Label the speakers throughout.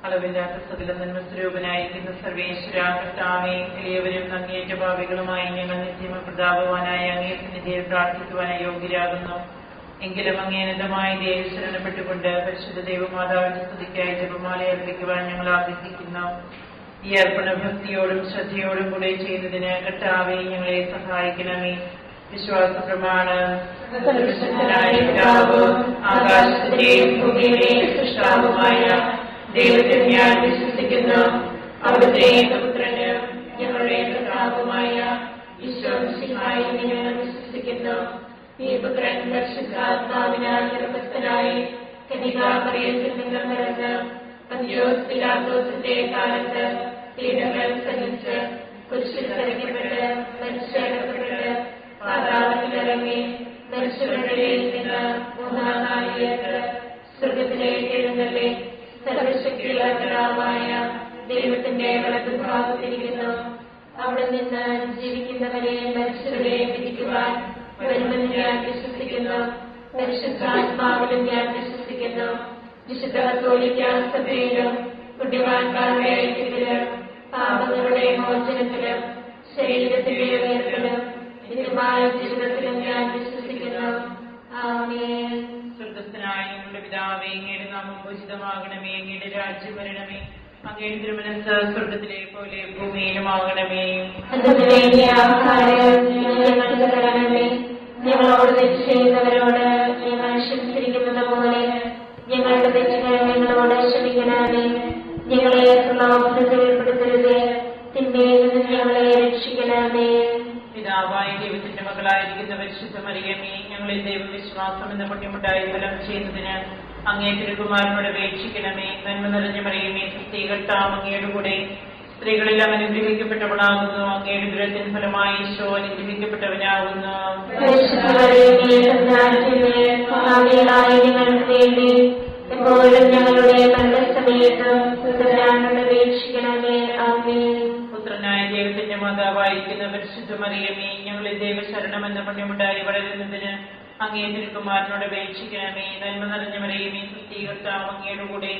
Speaker 1: അളവില്ലാത്ത സകല നന്മസ്വരൂപനായിരിക്കുന്ന സർവേശ്വര കർത്താവേ, എളിയവരും അങ്ങേറ്റ ഭാവികളുമായി ഞങ്ങൾ നിത്യമ പ്രതാപവാനായ അങ്ങേ സന്നിധിയിൽ പ്രാർത്ഥിക്കുവാൻ യോഗ്യരാകുന്നു. എങ്കിലും അങ്ങേനതമായ ദേവി ശരണപ്പെട്ടുകൊണ്ട് പരിശുദ്ധ ദൈവമാതാവിന്റെ സ്തുതിക്കായി ജപമാല അർപ്പിക്കുവാൻ ഞങ്ങൾ ആഗ്രഹിക്കുന്നു. ഈ അർപ്പണ ഭക്തിയോടും ശ്രദ്ധയോടും കൂടെ ചെയ്യുന്നതിന് കർത്താവേ ഞങ്ങളെ സഹായിക്കണമേ. വിശ്വാസ പ്രമാണം. ആകാശത്തിന്റെയും ഭൂമിയുടെയും സൃഷ്ടാവുമായ ദൈവത്തിൽ ഞാൻ വിശ്വസിക്കുന്നു. അവിടുത്തെ ഏകപുത്രന് ഞങ്ങളുടെ കർത്താവുമായ ഈശോമിശിഹായിൽ ഞങ്ങൾ വിശ്വസിക്കുന്നു. ഈ പുത്രൻ പരിശുദ്ധാത്മാവിനാൽ ഗർഭസ്ഥനായി കന്യകാമറിയത്തിൽ നിന്ന് പിറന്ന് പന്തിയോസ് പിലാത്തോസിന്റെ കാലത്ത് പീഡകൾ സഹിച്ച് കുരിശിൽ തറയ്ക്കപ്പെട്ട് മരിച്ചടക്കപ്പെട്ട് പാതാളത്തിലിറങ്ങി മരിച്ചവരുടെ നിന്ന് മൂന്നാം നാൾ ഉയർത്ത് സ്വർഗ്ഗത്തിലേക്ക് എഴുന്നള്ളി സർവശക്തിയുള്ള പിതാവായ ദൈവത്തിന്റെ വലതുഭാഗത്തിരിക്കുന്നു. അവിടെ നിന്ന് ജീവിക്കുന്നവരെ മരിച്ചവരെ വിധിക്കുവാൻ വരുമെന്ന് ഞാൻ വിശ്വസിക്കുന്നു. പരിശുദ്ധാത്മാവിലും ഞാൻ വിശ്വസിക്കുന്നു. വിശുദ്ധ കത്തോലിക്കാ സഭയിലും പുണ്യവാന്മാരുടെ ഐക്യത്തിലും പാപങ്ങളുടെ മോചനത്തിലും ശരീരത്തിന്റെ ഉയർത്തലും നിത്യമായ ജീവിതത്തിലും ഞാൻ വിശ്വസിക്കുന്നു. ആമേൻ. സ്വർഗ്ഗസ്ഥനായ ഞങ്ങളുടെ പിതാവേ, അങ്ങയുടെ നാമം പൂജിതമാകണമേ. അങ്ങയുടെ രാജ്യം വരണമേ. അങ്ങയുടെ തിരുമനസ്സ് സ്വർഗ്ഗത്തിലെ പോലെ ഭൂമിയിലുമാകണമേ.
Speaker 2: ഞങ്ങളോട് തെറ്റ് ചെയ്യുന്നവരോട് ഞങ്ങൾ ക്ഷമിച്ചിരിക്കുന്നത് പോലെ ഞങ്ങളുടെ തെറ്റുകൾ ഞങ്ങളോട് ക്ഷമിക്കണമേ. ഞങ്ങളെ പ്രലോഭനത്തിൽ ഉൾപ്പെടുത്തരുതേ, തിന്മയിൽ നിന്ന് ഞങ്ങളെ രക്ഷിക്കണമേ.
Speaker 1: പിതാവായ ദൈവത്തിന്റെ മകളായിരിക്കുന്ന പരിശുദ്ധ മറിയമേ, ഞങ്ങളിൽ ദൈവവിശ്വാസം എന്ന പുണ്യമുണ്ടായി ഫലം ചെയ്യുന്നതിന് അങ്ങേ തിരുകുമാരനോട് അപേക്ഷിക്കണമേ. നന്മ നിറഞ്ഞ മറിയമേ, കർത്താവ് അങ്ങയുടെ കൂടെ സ്ത്രീകളെല്ലാം അനുഗ്രഹിക്കപ്പെട്ടവളാകുന്നു. അങ്ങയുടെ ദുരത്തിൻ ഫലമായി ഈശോ അനുഗ്രഹിക്കപ്പെട്ടവനാകുന്നു. പുത്രനായ ദൈവത്തിന്റെ മാതാവായിരിക്കുന്ന പരിശുദ്ധ മറിയമേ, ഞങ്ങളിൽ ദൈവശരണം എന്ന പുണ്യമുണ്ടായി വളരുന്നതിന് അങ്ങേ തിരുകുമാരനോട് അപേക്ഷിക്കണമേ. നന്മ നിറഞ്ഞ മറിയമേ, കർത്താവ് അങ്ങയുടെ കൂടെ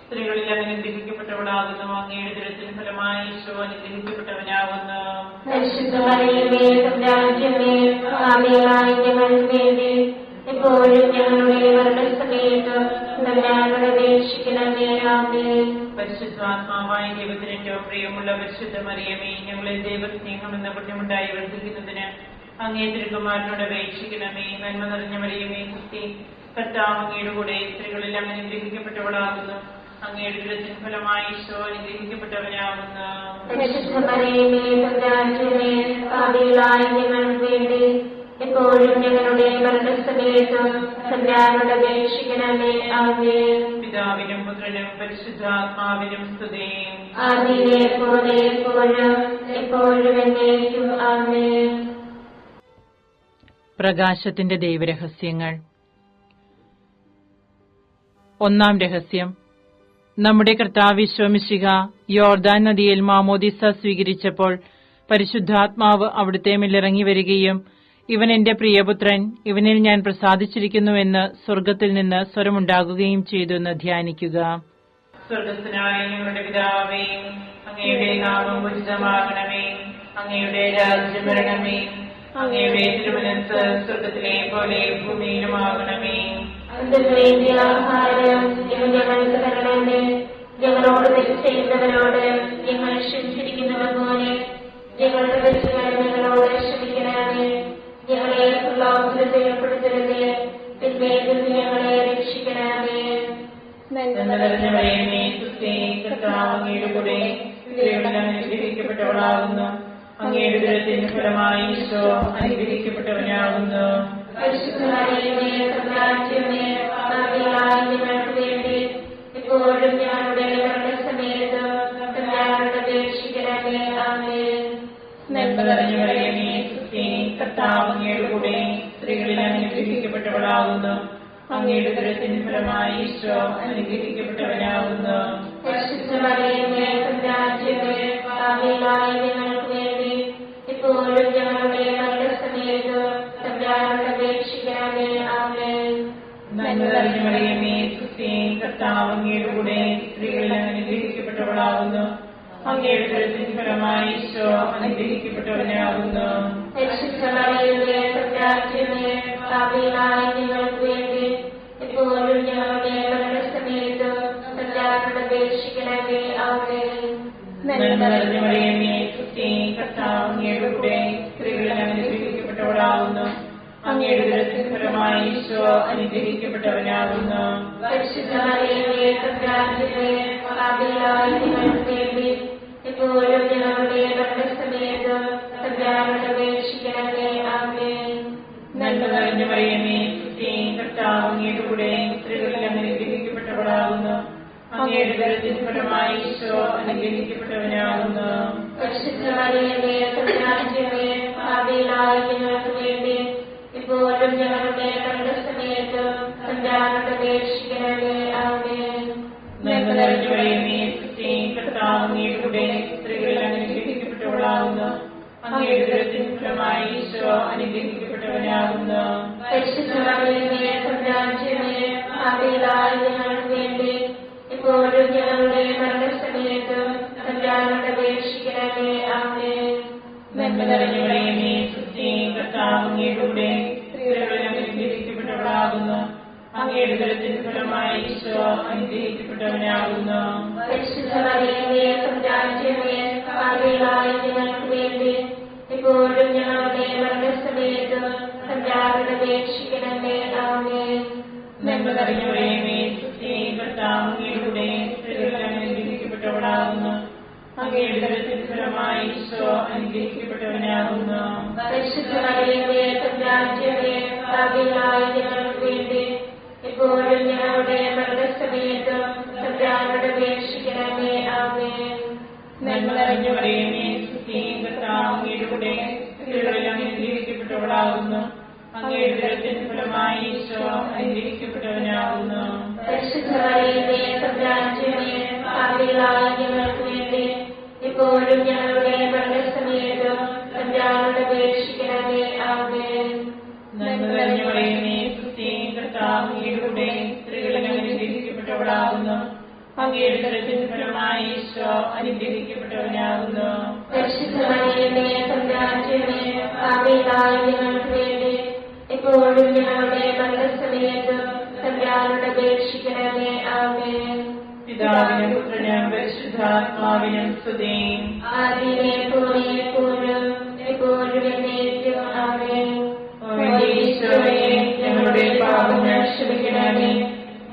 Speaker 1: സ്ത്രീകളിൽ അനുഗ്രഹിക്കപ്പെട്ടവളാകുന്നു. അങ്ങയുടെ ദുരത്തിന് ഫലമായി ഈശോ അനുഗ്രഹിക്കപ്പെട്ടവനാകുന്നു. പരിശുദ്ധാത്മാവായ ദൈവത്തിന് ഏറ്റവും പ്രിയമുള്ള പരിശുദ്ധ മറിയമേ, ഞങ്ങളിൽ ദൈവസ്നേഹം എന്ന പുണ്യമുണ്ടായി വർദ്ധിക്കുന്നതിന് അങ്ങേ തിരുകുമാരനോട് അപേക്ഷിക്കണമേ. നന്മ നിറഞ്ഞ മറിയമേ, കർത്താവ് അങ്ങയുടെ കൂടെ സ്ത്രീകളെല്ലാം അനുഗ്രഹിക്കപ്പെട്ടവളാകുന്നു. അങ്ങയുടെ ദുരത്തിൻ ഫലമായി ഈശോ അനുഗ്രഹിക്കപ്പെട്ടവനാകുന്നു.
Speaker 2: എപ്പോഴും ഞങ്ങളുടെ മരണസമയത്തും തമ്പുരാനോട് അപേക്ഷിക്കണമേ. ആമേൻ.
Speaker 1: പിതാവിനും പുത്രനും പരിശുദ്ധാത്മാവിനും സ്തുതി.
Speaker 2: ആദിയിലെ പോലെ എപ്പോഴും എപ്പോഴും എന്നേക്കും. ആമേൻ.
Speaker 1: പ്രകാശത്തിന്റെ ദൈവരഹസ്യങ്ങൾ. ഒന്നാം രഹസ്യം. നമ്മുടെ കർത്താവ് ഈശോ മിശിഹ യോർദാൻ നദിയിൽ മാമോദിസ സ്വീകരിച്ചപ്പോൾ പരിശുദ്ധാത്മാവ് അവിടുത്തെ മേലിറങ്ങി വരികയും ഇവൻ എന്റെ പ്രിയപുത്രൻ, ഇവനിൽ ഞാൻ പ്രസാദിച്ചിരിക്കുന്നുവെന്ന് സ്വർഗ്ഗത്തിൽ നിന്ന് സ്വരമുണ്ടാകുകയും ചെയ്തു എന്ന് ധ്യാനിക്കുക. സ്വർഗ്ഗസ്ഥനായ ഞങ്ങളുടെ പിതാവേ, അങ്ങയുടെ നാമം പൂജിതമാകണമേ. അങ്ങയുടെ രാജ്യം വരണമേ. അങ്ങയുടെ തിരുമനസ്സ് സ്വർഗ്ഗത്തിലെ പോലെ ഭൂമിയിലുമാകണമേ.
Speaker 2: ഞങ്ങൾക്ക് തരണമേ. ഞങ്ങളോട് തെറ്റ് ചെയ്യുന്നവരോട് ഞങ്ങൾ ക്ഷമിച്ചിരിക്കുന്നത് പോലെ ഞങ്ങളുടെ തെറ്റുകൾ ഞങ്ങളോട് ക്ഷമിക്കണമേ. ഞങ്ങളെ പ്രലോഭനത്തിൽ ഉൾപ്പെടുത്തരുതേ, തിന്മയിൽ നിന്ന് ഞങ്ങളെ രക്ഷിക്കണമേ.
Speaker 1: അങ്ങയുടെ കൂടെ സ്ത്രീകളെല്ലാം അനുഗ്രഹിക്കപ്പെട്ടവളാകുന്നു. അങ്ങയുടെ ദുരത്തിന് ഫലമായി ഈശോ അനുഗ്രഹിക്കപ്പെട്ടവനാകുന്നു.
Speaker 2: എപ്പോഴും ഞങ്ങളുടെ മരണസമയത്ത് തമ്പുരാനോട് അപേക്ഷിക്കണമേ. ആമേൻ.
Speaker 1: കർത്താവ് അങ്ങയുടെ കൂടെ സ്ത്രീകളെല്ലാം അനുഗ്രഹിക്കപ്പെട്ടവളാകുന്നു. അങ്ങയുടെ ദുരത്തിന് ഫലമായി ഈശോ അനുഗ്രഹിക്കപ്പെട്ടവനാകുന്നു.
Speaker 2: എപ്പോഴും ഞങ്ങളുടെ മരണസമയത്ത് തമ്പുരാനോട് അപേക്ഷിക്കണമേ. ആമേൻ.
Speaker 1: കർത്താവ് അങ്ങയുടെ കൂടെ സ്ത്രീകളെല്ലാം അനുഗ്രഹിക്കപ്പെട്ടവളാകുന്നു. അങ്ങയുടെ ഉദരത്തിൻ ഫലമായി ഈശോ അനുഗ്രഹിക്കപ്പെട്ടവനാകുന്നു.
Speaker 2: പരിശുദ്ധ മറിയമേ, തമ്പുരാന്റമ്മേ, പാപികളായ ഞങ്ങൾക്ക് വേണ്ടി ഇപ്പോഴും ഞങ്ങളുടെ മരണസമയത്തും തമ്പുരാനോട് അപേക്ഷിക്കണമേ. ആമേൻ.
Speaker 1: നന്മ നിറഞ്ഞ മറിയമേ, സ്തുതി. കർത്താവ് അങ്ങയുടെ കൂടെ സ്ത്രീകളിൽ അനുഗ്രഹിക്കപ്പെട്ടവളാകുന്നു. അങ്ങയുടെ ഉദരത്തിൻ ഫലമായി ഈശോ അനുഗ്രഹിക്കപ്പെട്ടവനാകുന്നു.
Speaker 2: പരിശുദ്ധ മറിയമേ, തമ്പുരാന്റമ്മേ, പാപികളായ ഞങ്ങൾക്ക് വേണ്ടി ഇപ്പോഴും ഞങ്ങളുടെ മരണസമയത്തും തമ്പുരാനോട് അപേക്ഷിക്കണമേ. ആമേൻ.
Speaker 1: നന്മ നിറഞ്ഞ മറിയമേ, സ്തുതി. കർത്താവ് അങ്ങയുടെ കൂടെ സ്ത്രീകളിൽ അനുഗ്രഹിക്കപ്പെട്ടവളാകുന്നു. അങ്ങയുടെ ഉദരത്തിൻ ഫലമായി ഈശോ അനുഗ്രഹിക്കപ്പെട്ടവനാകുന്നു.
Speaker 2: പരിശുദ്ധ മറിയമേ, തമ്പുരാന്റമ്മേ, പാപികളായ ഞങ്ങൾക്ക് വേണ്ടി ഇപ്പോഴും ഞങ്ങളുടെ മരണസമയത്തും തമ്പുരാനോട് അപേക്ഷിക്കണമേ. ആമേൻ.
Speaker 1: നന്മ നിറഞ്ഞ മറിയമേ, സ്തുതി. കർത്താവ് അങ്ങയുടെ കൂടെ സ്ത്രീകളിൽ അനുഗ്രഹിക്കപ്പെട്ടവളാകുന്നു. അങ്ങയുടെ ഉദരത്തിൻ ഫലമായി ഈശോ അനുഗ്രഹിക്കപ്പെട്ടവനാകുന്നു.
Speaker 2: പരിശുദ്ധ മറിയമേ, തമ്പുരാന്റമ്മേ, പാപികളായ ഞങ്ങൾക്ക് വേണ്ടി ഇപ്പോഴും ഞങ്ങളുടെ മരണസമയത്തും തമ്പുരാനോട് അപേക്ഷിക്കണമേ. ആമേൻ.
Speaker 1: നന്മ നിറഞ്ഞ മറിയമേ, സ്തുതി. കർത്താവ് അങ്ങയുടെ കൂടെ സ്ത്രീകളിൽ അനുഗ്രഹിക്കപ്പെട്ടവളാകുന്നു. അങ്ങയുടെ ഉദരത്തിൻ ഫലമായി ഈശോ അനുഗ്രഹിക്കപ്പെട്ടവനാകുന്നു.
Speaker 2: പരിശുദ്ധ മറിയമേ, തമ്പുരാന്റമ്മേ, പാപികളായ ഞങ്ങൾക്ക് വേണ്ടി ഇപ്പോഴും ഞങ്ങളുടെ മരണസമയത്തും തമ്പുരാനോട് അപേക്ഷിക്കണമേ. ആമേൻ.
Speaker 1: നന്മ നിറഞ്ഞ മറിയമേ, സ്തുതി. കർത്താവ് അങ്ങയുടെ കൂടെ സ്ത്രീകളിൽ അനുഗ്രഹിക്കപ്പെട്ടവളാകുന്നു. അങ്ങയുടെ ഉദരത്തിൻ ഫലമായി ഈശോ അനുഗ്രഹിക്കപ്പെട്ടവനാകുന്നു.
Speaker 2: പരിശുദ്ധ മറിയമേ, തമ്പുരാന്റമ്മേ, പാപികളായ ഞങ്ങൾക്ക് വേണ്ടി ഇപ്പോഴും ഞങ്ങളുടെ മരണസമയത്തും തമ്പുരാനോട് അപേക്ഷിക്കണമേ. ആമേൻ.
Speaker 1: നന്മ നിറഞ്ഞ മറിയമേ, സ്തുതി. കർത്താവ് അങ്ങയുടെ കൂടെ സ്ത്രീകളിൽ അനുഗ്രഹിക്കപ്പെട്ടവളാകുന്നു. അങ്ങയുടെ ഉദരത്തിൻ ഫലമായി ഈശോ അനുഗ്രഹിക്കപ്പെട്ടവനാകുന്നു.
Speaker 2: പരിശുദ്ധ മറിയമേ, തമ്പുരാന്റമ്മേ, പാപികളായ ഞങ്ങൾക്ക് വേണ്ടി ഇപ്പോഴും ഞങ്ങളുടെ മരണസമയത്തും തമ്പുരാനോട് അപേക്ഷിക്കണമേ. ആമേൻ.
Speaker 1: നന്മ നിറഞ്ഞ മറിയമേ, സ്തുതി. കർത്താവ് അങ്ങയുടെ കൂടെ സ്ത്രീകളിൽ അനുഗ്രഹിക്കപ്പെട്ടവളാകുന്നു. അങ്ങയുടെ ഉദരത്തിൻ ഫലമായി ഈശോ അനുഗ്രഹിക്കപ്പെട്ടവനാകുന്നു.
Speaker 2: പരിശുദ്ധ മറിയമേ, തമ്പുരാന്റമ്മേ, പാപികളായ ഞങ്ങൾക്ക് വേണ്ടി ഇപ്പോഴും ഞങ്ങളുടെ മരണസമയത്തും തമ്പുരാനോട് അപേക്ഷിക്കണമേ. ആമേൻ.
Speaker 1: പിതാവിനും പുത്രനും പരിശുദ്ധാത്മാവിനും സ്തുതി.
Speaker 2: ആദിയിലെ പോലെ എപ്പോഴും എപ്പോഴും എന്നേക്കും. ആമേൻ.
Speaker 1: ഈശോയെ, ഞങ്ങളുടെ പാപങ്ങൾ ക്ഷമിക്കണമേ.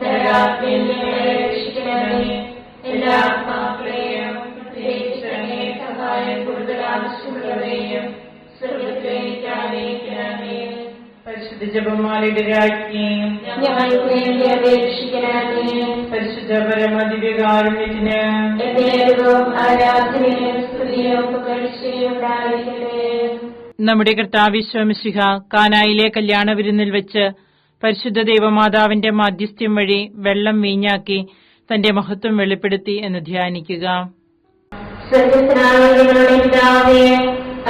Speaker 1: നരകാഗ്നിയിൽ ഞങ്ങളെ രക്ഷിക്കണമേ. എല്ലാ ആത്മാക്കളെയും പ്രത്യേകിച്ച് അങ്ങേ സഹായം കൂടുതൽ ആവശ്യമുള്ളവരെയും സ്വർഗ്ഗത്തിലേക്ക് ആനയിക്കണമേ. പരിശുദ്ധ ജപമാലയുടെ രാജ്ഞിയും
Speaker 2: ഞങ്ങൾക്ക് വേണ്ടി അപേക്ഷിക്കണമേ.
Speaker 1: പരിശുദ്ധ പരമദിവ്യകാരുണ്യത്തിന്
Speaker 2: എന്നേരവും ആരാധനയും സ്തുതിയും പുകഴ്ചയും ഉണ്ടായിരിക്കട്ടെ.
Speaker 1: നമ്മുടെ കർത്താവ് ഈശോ മിശിഹ കാനായിലെ കല്യാണ വിരുന്നിൽ വെച്ച് പരിശുദ്ധ ദൈവമാതാവിന്റെ മാധ്യസ്ഥ്യം വഴി വെള്ളം വീഞ്ഞാക്കി തന്റെ മഹത്വം വെളിപ്പെടുത്തി എന്ന് ധ്യാനിക്കുക.
Speaker 2: സ്വർഗ്ഗസ്ഥനായ ഞങ്ങളുടെ പിതാവേ,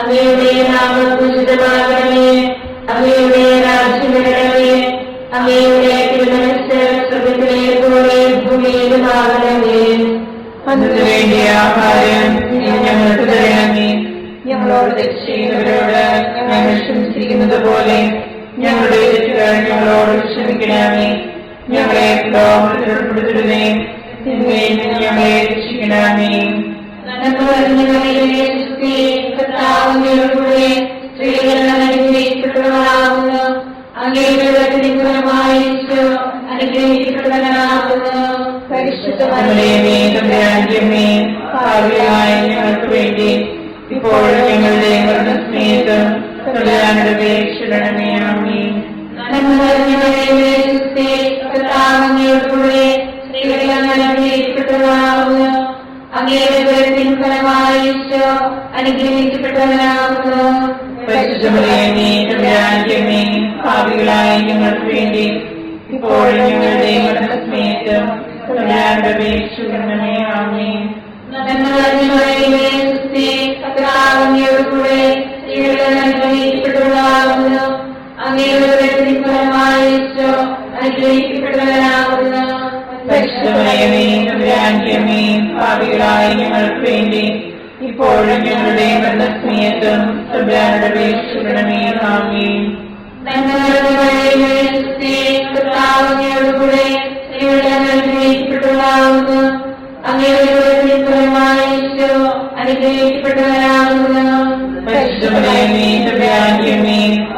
Speaker 2: അങ്ങയുടെ നാമം പൂജിതമാകണമേ. അങ്ങയുടെ രാജ്യം വരണമേ. അങ്ങയുടെ തിരുമനസ്സ് സ്വർഗ്ഗത്തിലെ പോലെ ഭൂമിയിലുമാകണമേ.
Speaker 1: അന്നു വേണ്ടിയ ആഹാരം ഞങ്ങൾക്ക് തരണമേ. ഞങ്ങളോട് തെറ്റ് ചെയ്യുന്നവരോട് ഞങ്ങൾ ക്ഷമിച്ചിരിക്കുന്നത് പോലെ ഞങ്ങളുടെ തെറ്റുകൾ ഞങ്ങളോട് ക്ഷമിക്കണമേ. ഞങ്ങളെ പ്രലോഭനത്തിൽ ഉൾപ്പെടുത്തരുതേ, തിന്മയിൽ നിന്ന് ഞങ്ങളെ രക്ഷിക്കണമേ.
Speaker 2: നന്മ നിറഞ്ഞ മറിയമേ, സ്തുതി. കർത്താവ് അങ്ങയുടെ കൂടെ സ്ത്രീകൾ അനുഗ്രഹിക്കപ്പെട്ടവളാകുന്നു. അങ്ങയുടെ ഉദരത്തിൻ ഫലമായി ഈശോ അനുഗ്രഹിക്കപ്പെട്ടവനാകുന്നു. പരിശുദ്ധ
Speaker 1: മറിയമേ, തമ്പുരാന്റമ്മേ, പാപികളായ ഞങ്ങൾക്ക് വേണ്ടി ഇപ്പോഴും ഞങ്ങളുടെ മരണസമയത്ത് തമ്പുരാനോട് അപേക്ഷിക്കണമേ. ആമേൻ.
Speaker 2: നന്മ നിറഞ്ഞ മറിയമേ, സ്തുതി. കർത്താവ് അങ്ങയുടെ കൂടെ സ്ത്രീകൾ അനുഗ്രഹിക്കപ്പെട്ടവളാകുന്നു. അങ്ങയുടെ ഉദരത്തിൻ ഫലമായി ഈശോ അനുഗ്രഹിക്കപ്പെട്ടവനാകുന്നു.
Speaker 1: പരിശുദ്ധ മറിയമേ, തമ്പുരാന്റമ്മേ, പാപികളായ ഞങ്ങൾക്ക് വേണ്ടി ഇപ്പോഴും ഞങ്ങളുടെ മരണസമയത്ത് തമ്പുരാനോട് അപേക്ഷിക്കണമേ. ആമേൻ.
Speaker 2: നന്മ നിറഞ്ഞ മറിയമേ, സ്തുതി. കർത്താവ് അങ്ങയുടെ കൂടെ സ്ത്രീകൾ അനുഗ്രഹിക്കപ്പെട്ടവളാകുന്നു. അങ്ങയുടെ ഉദരത്തിൻ ഫലമായി ഈശോ അനുഗ്രഹിക്കപ്പെട്ടവനാകുന്നു.
Speaker 1: പരിശുദ്ധ മറിയമേ, തമ്പുരാന്റമ്മേ, പാപികളായ ഞങ്ങൾക്ക് വേണ്ടി ഇപ്പോഴും ഞങ്ങളുടെ മരണസമയത്തും തമ്പുരാനോട് അപേക്ഷിക്കണമേ. ആമേൻ.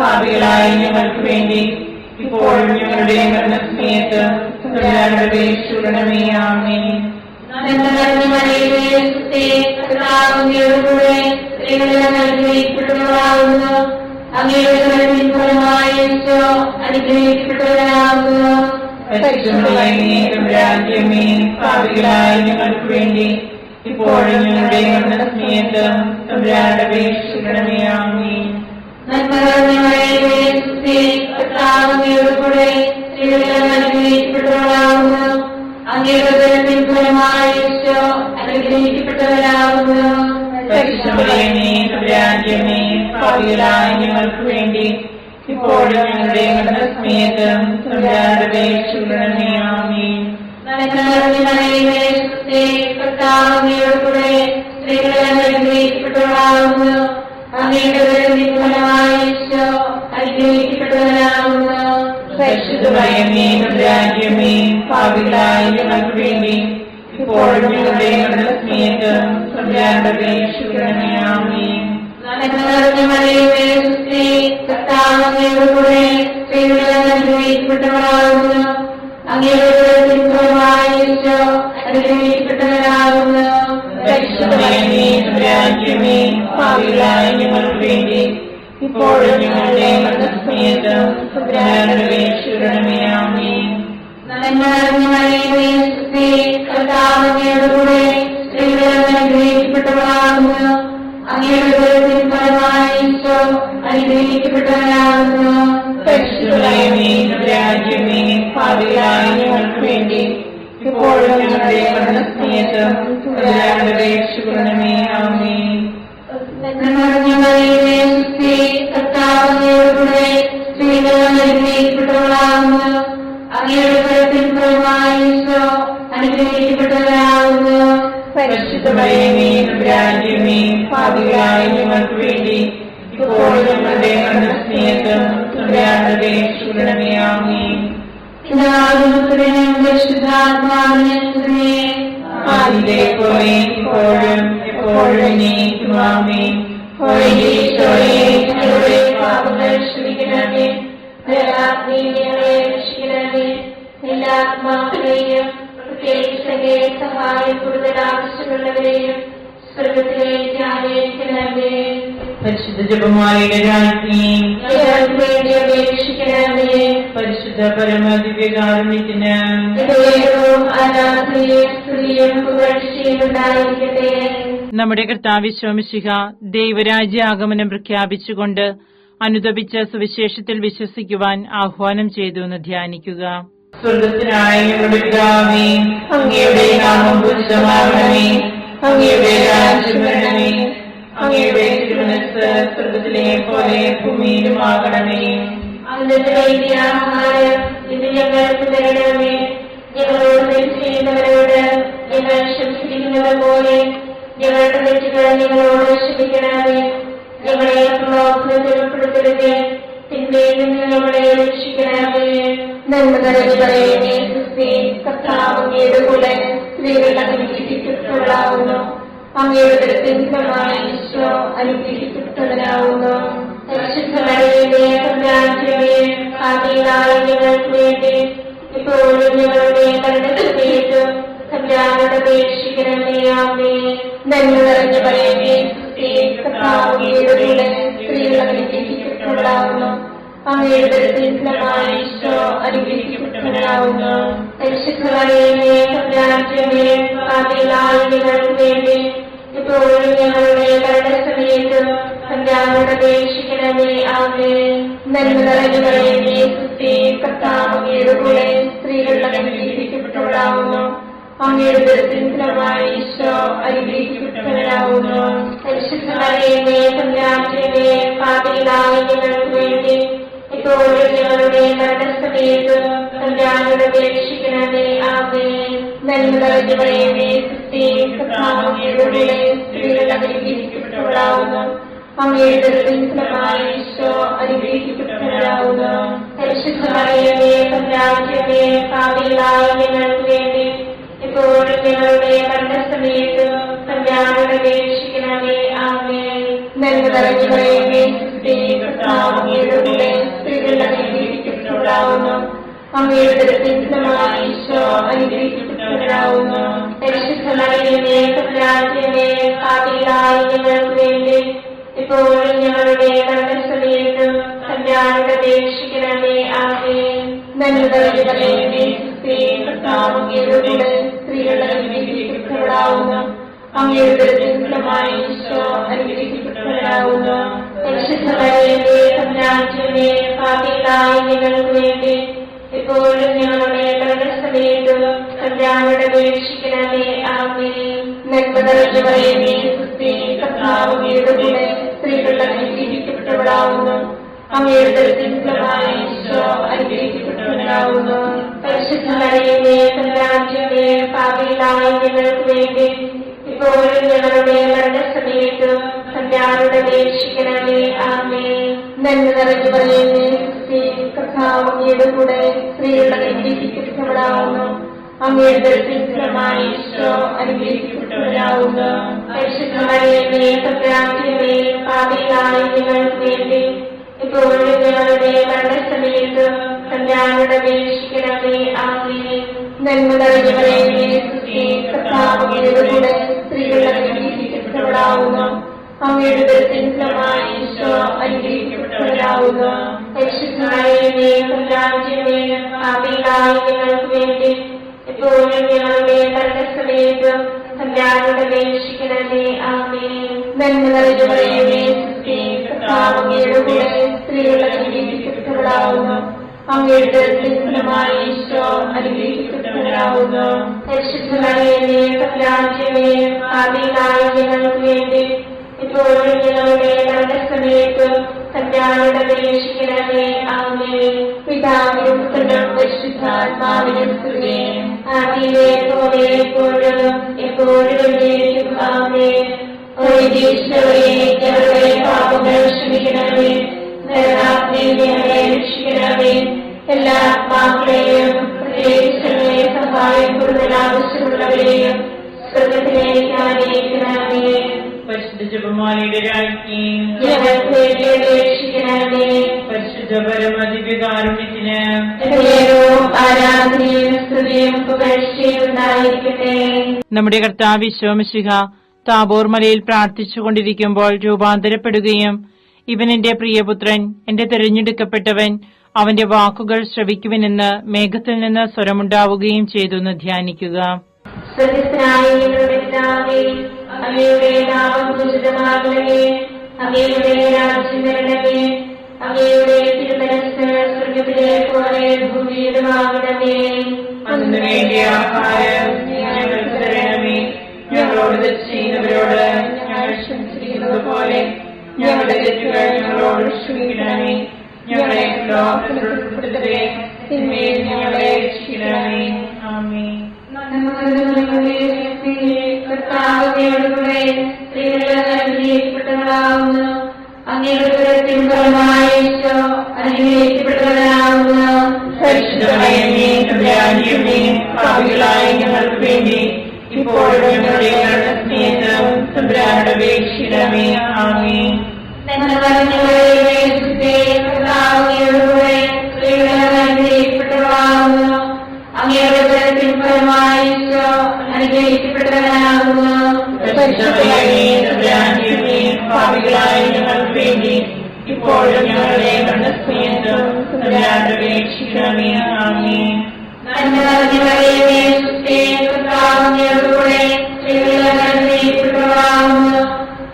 Speaker 1: പാപികളായ ഞങ്ങൾക്ക് വേണ്ടി ഇപ്പോഴും ഞങ്ങളുടെ മരണസമയത്ത് തമ്പുരാനോട് അപേക്ഷിക്കണമേ. ആമേൻ. പാപികളായ ഞങ്ങൾക്ക് വേണ്ടി ഇപ്പോഴും ഞങ്ങളുടെ മരണസമയത്ത് തമ്പുരാനോട് അപേക്ഷിക്കണമേ. ആമേൻ. പാപികളായ ഞങ്ങൾക്ക് വേണ്ടി ഇപ്പോഴും ഞങ്ങളുടെ മരണസമയത്ത് തമ്പുരാനോട് അപേക്ഷിക്കണമേ. ആമേൻ. പാപികളായ ഞങ്ങൾക്ക് വേണ്ടി ഇപ്പോഴും ഞങ്ങളുടെ മരണസമയത്ത് തമ്പുരാനോട് അപേക്ഷിക്കണമേ. ആമേൻ. പാപികളായ ഞങ്ങൾക്ക് വേണ്ടി ഇപ്പോഴും ഞങ്ങളുടെ മരണസമയത്ത് തമ്പുരാനോട് അപേക്ഷിക്കണമേ. ആമേൻ. പാപികളായ ഞങ്ങൾക്ക് വേണ്ടി ഇപ്പോഴും ഞങ്ങളുടെ മരണസമയത്ത് തമ്പുരാനോട് അപേക്ഷിക്കണമേ. ആമേൻ. പാപികളായ ഞങ്ങൾക്ക് വേണ്ടി ഇപ്പോഴും ഞങ്ങളുടെ മരണസമയത്ത് തമ്പുരാനോട് അപേക്ഷിക്കണമേ. ആമേൻ. ആദിയിലെ പോലെ ഇപ്പോഴും എപ്പോഴും എന്നേക്കും. ആമേൻ. ഞങ്ങളുടെ പാപങ്ങൾ ക്ഷമിക്കണമേ. എല്ലാ ആത്മാക്കളെയും പ്രത്യേകിച്ച് സഹായം കൂടുതൽ ആവശ്യമുള്ളവരെയും സ്വർഗത്തിലേക്ക് ആനയിക്കണമേ. പരിശുദ്ധ ജപമാലയുടെ രാജ്ഞി വേണ്ടി അപേക്ഷിക്കണമേ. പരിശുദ്ധ പരമദിവ്യകാരുണ്യത്തിന് നമ്മുടെ കർത്താവ് ശോമിശിഹ ദൈവരാജ്യ ആഗമനം പ്രഖ്യാപിച്ചുകൊണ്ട് അനുദപിച്ച സുവിശേഷത്തിൽ വിശ്വസിക്കുവാൻ ആഹ്വാനം ചെയ്തു എന്ന് ധ്യാനിക്കുക. സ്വർഗത്തിനായ ഞങ്ങളുടെ പിതാവേ, അങ്ങയുടെ നാമം പൂജിതമാകണമേ. അങ്ങയുടെ രാജ്യം വരണമേ. അങ്ങയുടെ തിരുമനസ്സ് സ്വർഗത്തിലെ പോലെ ഭൂമിയിലുമാകണമേ.
Speaker 2: ആഹാരം ഇത് ഞങ്ങൾക്ക് തരണമേ. ഞങ്ങളോട് തെറ്റ് ചെയ്യുന്നവരോട് ഞങ്ങൾ ക്ഷമിച്ചിരിക്കുന്നത് പോലെ ഞങ്ങളുടെ തെറ്റുകൾ ഞങ്ങളോട് ക്ഷമിക്കണമേ. ഞങ്ങളെ പ്രലോഭനത്തിൽ ഉൾപ്പെടുത്തരുത്, തിന്മയിൽ നിന്ന് ഞങ്ങളെ രക്ഷിക്കണമേ. നന്മ നിറഞ്ഞു പറയുന്നേ ക്രിസ്തേ, കർത്താവ് അങ്ങയുടെ കൂടെ സ്ത്രീകൾ അനുഗ്രഹിക്കപ്പെട്ടവളാവുന്നു. അങ്ങയുടെ ദൃത്തിൻ ഫലമായി ഈശോ അനുഗ്രഹിക്കപ്പെട്ടവനാവുന്നു. പരിശുദ്ധ മറിയമേ, തമ്പുരാന്റമ്മേ, പാപികളായ ഞങ്ങൾക്ക് വേണ്ടി ഇപ്പോഴും ഞങ്ങളുടെ മരണസമയത്തും തമ്പുരാനോട് അപേക്ഷിക്കണമേ. ആമേൻ. നന്മ നിറഞ്ഞു പറയുന്നേ ക്രിസ്തേ, കർത്താവ് അങ്ങയുടെ കൂടെ സ്ത്രീകൾ അനുഗ്രഹിക്കപ്പെട്ടവളാവുന്നു. അങ്ങയുടെ ദൃത്തിൻ ഫലമായി ഈശോ അനുഗ്രഹിക്കപ്പെട്ടവനാവുന്നു. പരിശുദ്ധ മറിയമേ, തമ്പുരാന്റമ്മേ, പാപികളായ ഞങ്ങൾക്ക് വേണ്ടി ഇപ്പോഴും ഞങ്ങളുടെ മരണസമയത്തും തമ്പുരാനോട് അപേക്ഷിക്കണമേ. ആമേൻ. നന്മ നിറഞ്ഞു പറയുന്നേ ക്രിസ്തേ, കർത്താവ് അങ്ങയുടെ കൂടെ സ്ത്രീകൾ അനുഗ്രഹിക്കപ്പെട്ടവളാവുന്നു. അങ്ങയുടെ ദൃത്തിൻ ഫലമായി ഈശോ അനുഗ്രഹിക്കപ്പെട്ടവനാവുന്നു. പരിശുദ്ധ മറിയമേ, തമ്പുരാന്റമ്മേ, പാപികളായ ഞങ്ങൾക്ക് വേണ്ടി ഇപ്പോഴും ഞങ്ങളുടെ മരണസമയത്തും തമ്പുരാനോട് അപേക്ഷിക്കണമേ. ആമേൻ. നന്മ നിറഞ്ഞു പറയുന്നേ ക്രിസ്തേ, കർത്താവ് അങ്ങയുടെ കൂടെ സ്ത്രീകൾ അനുഗ്രഹിക്കപ്പെട്ടവളാകുന്നു. അങ്ങയുടെ ഫലമായ ഈശോ അനുഗ്രഹിക്കപ്പെട്ടവരാകുന്നു. പരിശുദ്ധ മറിയമേ തമ്പുരാന്റമ്മേ, പാപികളായ ഞങ്ങൾക്ക് വേണ്ടി ഇപ്പോഴും ഞങ്ങളുടെ മരണസമയത്ത് തമ്പുരാനോട് അപേക്ഷിക്കണമേ. ആമേൻ. നന്മ നിറഞ്ഞ മറിയമേ, കർത്താവ് അങ്ങയുടെ കൂടെ സ്ത്രീകൾ അനുഗ്രഹിക്കപ്പെട്ടവളാകുന്നു. അങ്ങയുടെ ഫലമായ ഈശോ അനുഗ്രഹിക്കപ്പെട്ടവരാകുന്നു. പരിശുദ്ധ മറിയമേ തമ്പുരാന്റമ്മേ, പാപികളായ ഞങ്ങൾക്ക് വേണ്ടി ഇപ്പോഴും ഞങ്ങളുടെ മരണസമയത്ത് തമ്പുരാനോട് അപേക്ഷിക്കണമേ. ആമേൻ. നന്മ നിറഞ്ഞ മറിയമേ, കർത്താവ് അങ്ങയുടെ കൂടെ സ്ത്രീകൾ അനുഗ്രഹിക്കപ്പെട്ടവളാകുന്നു. അങ്ങയുടെ ഫലമായ ഈശോ അനുഗ്രഹിക്കപ്പെട്ടവരാകുന്നു. പരിശുദ്ധ മറിയമേ തമ്പുരാന്റമ്മേ, പാപികളായ ഞങ്ങൾക്ക് വേണ്ടി ഇപ്പോഴും ഞങ്ങളുടെ മരണസമയത്ത് തമ്പുരാനോട് അപേക്ഷിക്കണമേ. ആമേൻ. നന്മ നിറഞ്ഞ മറിയമേ, കർത്താവ് അങ്ങയുടെ കൂടെ സ്ത്രീകൾ അനുഗ്രഹിക്കപ്പെട്ടവളാകുന്നു. അങ്ങയുടെ ഫലമായ ഈശോ അനുഗ്രഹിക്കപ്പെട്ടവരാകുന്നു. പരിശുദ്ധ മറിയമേ തമ്പുരാന്റമ്മേ, പാപികളായ ഞങ്ങൾക്ക് വേണ്ടി ഇപ്പോഴും ഞങ്ങളുടെ മരണസമയത്ത് തമ്പുരാനോട് അപേക്ഷിക്കണമേ. ആമേൻ. നന്മ നിറഞ്ഞ മറിയമേ, കർത്താവ് അങ്ങയുടെ കൂടെ സ്ത്രീകൾ അനുഗ്രഹിക്കപ്പെട്ടവളാകുന്നു. അങ്ങയുടെ ഫലമായ ഈശോ അനുഗ്രഹിക്കപ്പെട്ടവരാകുന്നു. പരിശുദ്ധ മറിയമേ തമ്പുരാന്റമ്മേ, പാപികളായ ഞങ്ങൾക്ക് വേണ്ടി ഇപ്പോഴും ഞങ്ങളുടെ മരണസമയത്ത് തമ്പുരാനോട് അപേക്ഷിക്കണമേ. ആമേൻ. നന്മ നിറഞ്ഞ മറിയമേ, കർത്താവ് അങ്ങയുടെ കൂടെ സ്ത്രീകൾ അനുഗ്രഹിക്കപ്പെട്ടവളാകുന്നു. അങ്ങയുടെ ഫലമായ ഈശോ അനുഗ്രഹിക്കപ്പെട്ടവരാകുന്നു. പരിശുദ്ധ മറിയമേ തമ്പുരാന്റമ്മേ, പാപികളായ ഞങ്ങൾക്ക് വേണ്ടി ഇപ്പോഴും ഞങ്ങളുടെ മരണസമയത്ത് തമ്പുരാനോട് അപേക്ഷിക്കണമേ. ആമേൻ. നന്മ നിറഞ്ഞ മറിയമേ, കർത്താവ് അങ്ങയുടെ കൂടെ സ്ത്രീകൾ അനുഗ്രഹിക്കപ്പെട്ടവളാകുന്നു. അങ്ങയുടെ ഫലമായ ഈശോ അനുഗ്രഹിക്കപ്പെട്ടവരാകുന്നു. പരിശുദ്ധ മറിയമേ തമ്പുരാന്റമ്മേ, പാപികളായ ഞങ്ങൾക്ക് വേണ്ടി ഇപ്പോഴും ഞങ്ങളുടെ മരണസമയത്ത് തമ്പുരാനോട് അപേക്ഷിക്കണമേ. ആമേൻ. പിതാവിനും പുത്രനും പരിശുദ്ധാത്മാവിനും സ്തുതി. ആദിയിലെ പോലെ എപ്പോഴും എപ്പോഴും എന്നേക്കും. ആമേൻ. ഈശോയെ ഞങ്ങളുടെ പാപങ്ങൾ ക്ഷമിക്കണമേ. നരകാഗ്നിയിൽ ഞങ്ങളെ രക്ഷിക്കണമേ. എല്ലാ ആത്മാക്കളെയും പ്രത്യേകിച്ച് സഹായം കൂടുതൽ ആവശ്യമുള്ളവരെയും സ്വർഗ്ഗത്തിലേക്ക് ആനയിക്കണമേ.
Speaker 1: പരിശുദ്ധ ജപമാലയുടെ രാജ്ഞി
Speaker 2: ഞങ്ങൾക്ക് വേണ്ടി അപേക്ഷിക്കണമേ.
Speaker 1: പരിശുദ്ധ പരമദിവ്യകാരുണ്യത്തിന്
Speaker 2: ആരാധനയും സ്തുതിയും പുകഴ്ചയും ഉണ്ടായിരിക്കട്ടെ.
Speaker 1: നമ്മുടെ കർത്താവ് ഈശോ മിശിഹ താബോർ മലയിൽ പ്രാർത്ഥിച്ചുകൊണ്ടിരിക്കുമ്പോൾ രൂപാന്തരപ്പെടുകയും ഇവൻ എന്റെ പ്രിയപുത്രൻ, എന്റെ തെരഞ്ഞെടുക്കപ്പെട്ടവൻ, അവന്റെ വാക്കുകൾ ശ്രവിക്കുവനെന്ന് മേഘത്തിൽ നിന്ന് സ്വരമുണ്ടാവുകയും ചെയ്തു എന്ന് ധ്യാനിക്കുക.
Speaker 2: അങ്ങയുടെ നാമം പൂജിതമാകണമേ. അങ്ങയുടെ രാജ്യം വരണമേ. അങ്ങയുടെ തിരുമനസ്സ് സ്വർഗ്ഗത്തിലെ പോലെ ഭൂമിയിലുമാകണമേ.
Speaker 1: അന്ന് വേണ്ടിയ ആഹാരം ഞങ്ങൾക്ക് തരണമേ. ഞങ്ങളോട് തെറ്റ് ചെയ്യുന്നവരോട് ഞങ്ങൾ ക്ഷമിച്ചിരിക്കുന്നത് പോലെ ഞങ്ങളുടെ തെറ്റുകൾ ഞങ്ങളോട് ക്ഷമിക്കണമേ. ഞങ്ങളെ ലോകത്തിൽ ഉൾപ്പെടുത്തരുതേ, തിന്മയിൽ ഞങ്ങളെ രക്ഷിക്കണമേ. ആമേൻ.
Speaker 2: കർത്താവിനോടുകൂടെ സ്ത്രീകൾ അനുഗ്രഹിക്കപ്പെട്ടവളാകുന്നു. അങ്ങയുടെ ഫലമായ ഈശോ അനുഗ്രഹിക്കപ്പെട്ടവരാകുന്നു.
Speaker 1: പരിശുദ്ധ മറിയമേ തമ്പുരാന്റമ്മേ, പാപികളായ ഞങ്ങൾക്ക് വേണ്ടി ഇപ്പോഴും ഞങ്ങളുടെ മരണസമയത്ത് തമ്പുരാനോട് അപേക്ഷിക്കണമേ. ആമേൻ.
Speaker 2: കർത്താവിനോടുകൂടെ സ്ത്രീകൾ അനുഗ്രഹിക്കപ്പെട്ടവളാകുന്നു. അങ്ങയുടെ ഫലമായ ഈശോ അനുഗ്രഹിക്കപ്പെട്ടവരാകുന്നു.
Speaker 1: പാപികളായ ഞങ്ങൾക്ക് വേണ്ടി ഇപ്പോഴും ഞങ്ങളുടെ മരണസമയത്ത് തമ്പുരാനോട് അപേക്ഷിക്കണമേ. ആമേൻ.
Speaker 2: കർത്താവിനോടുകൂടെ സ്ത്രീകൾ അനുഗ്രഹിക്കപ്പെട്ടവളാകുന്നു.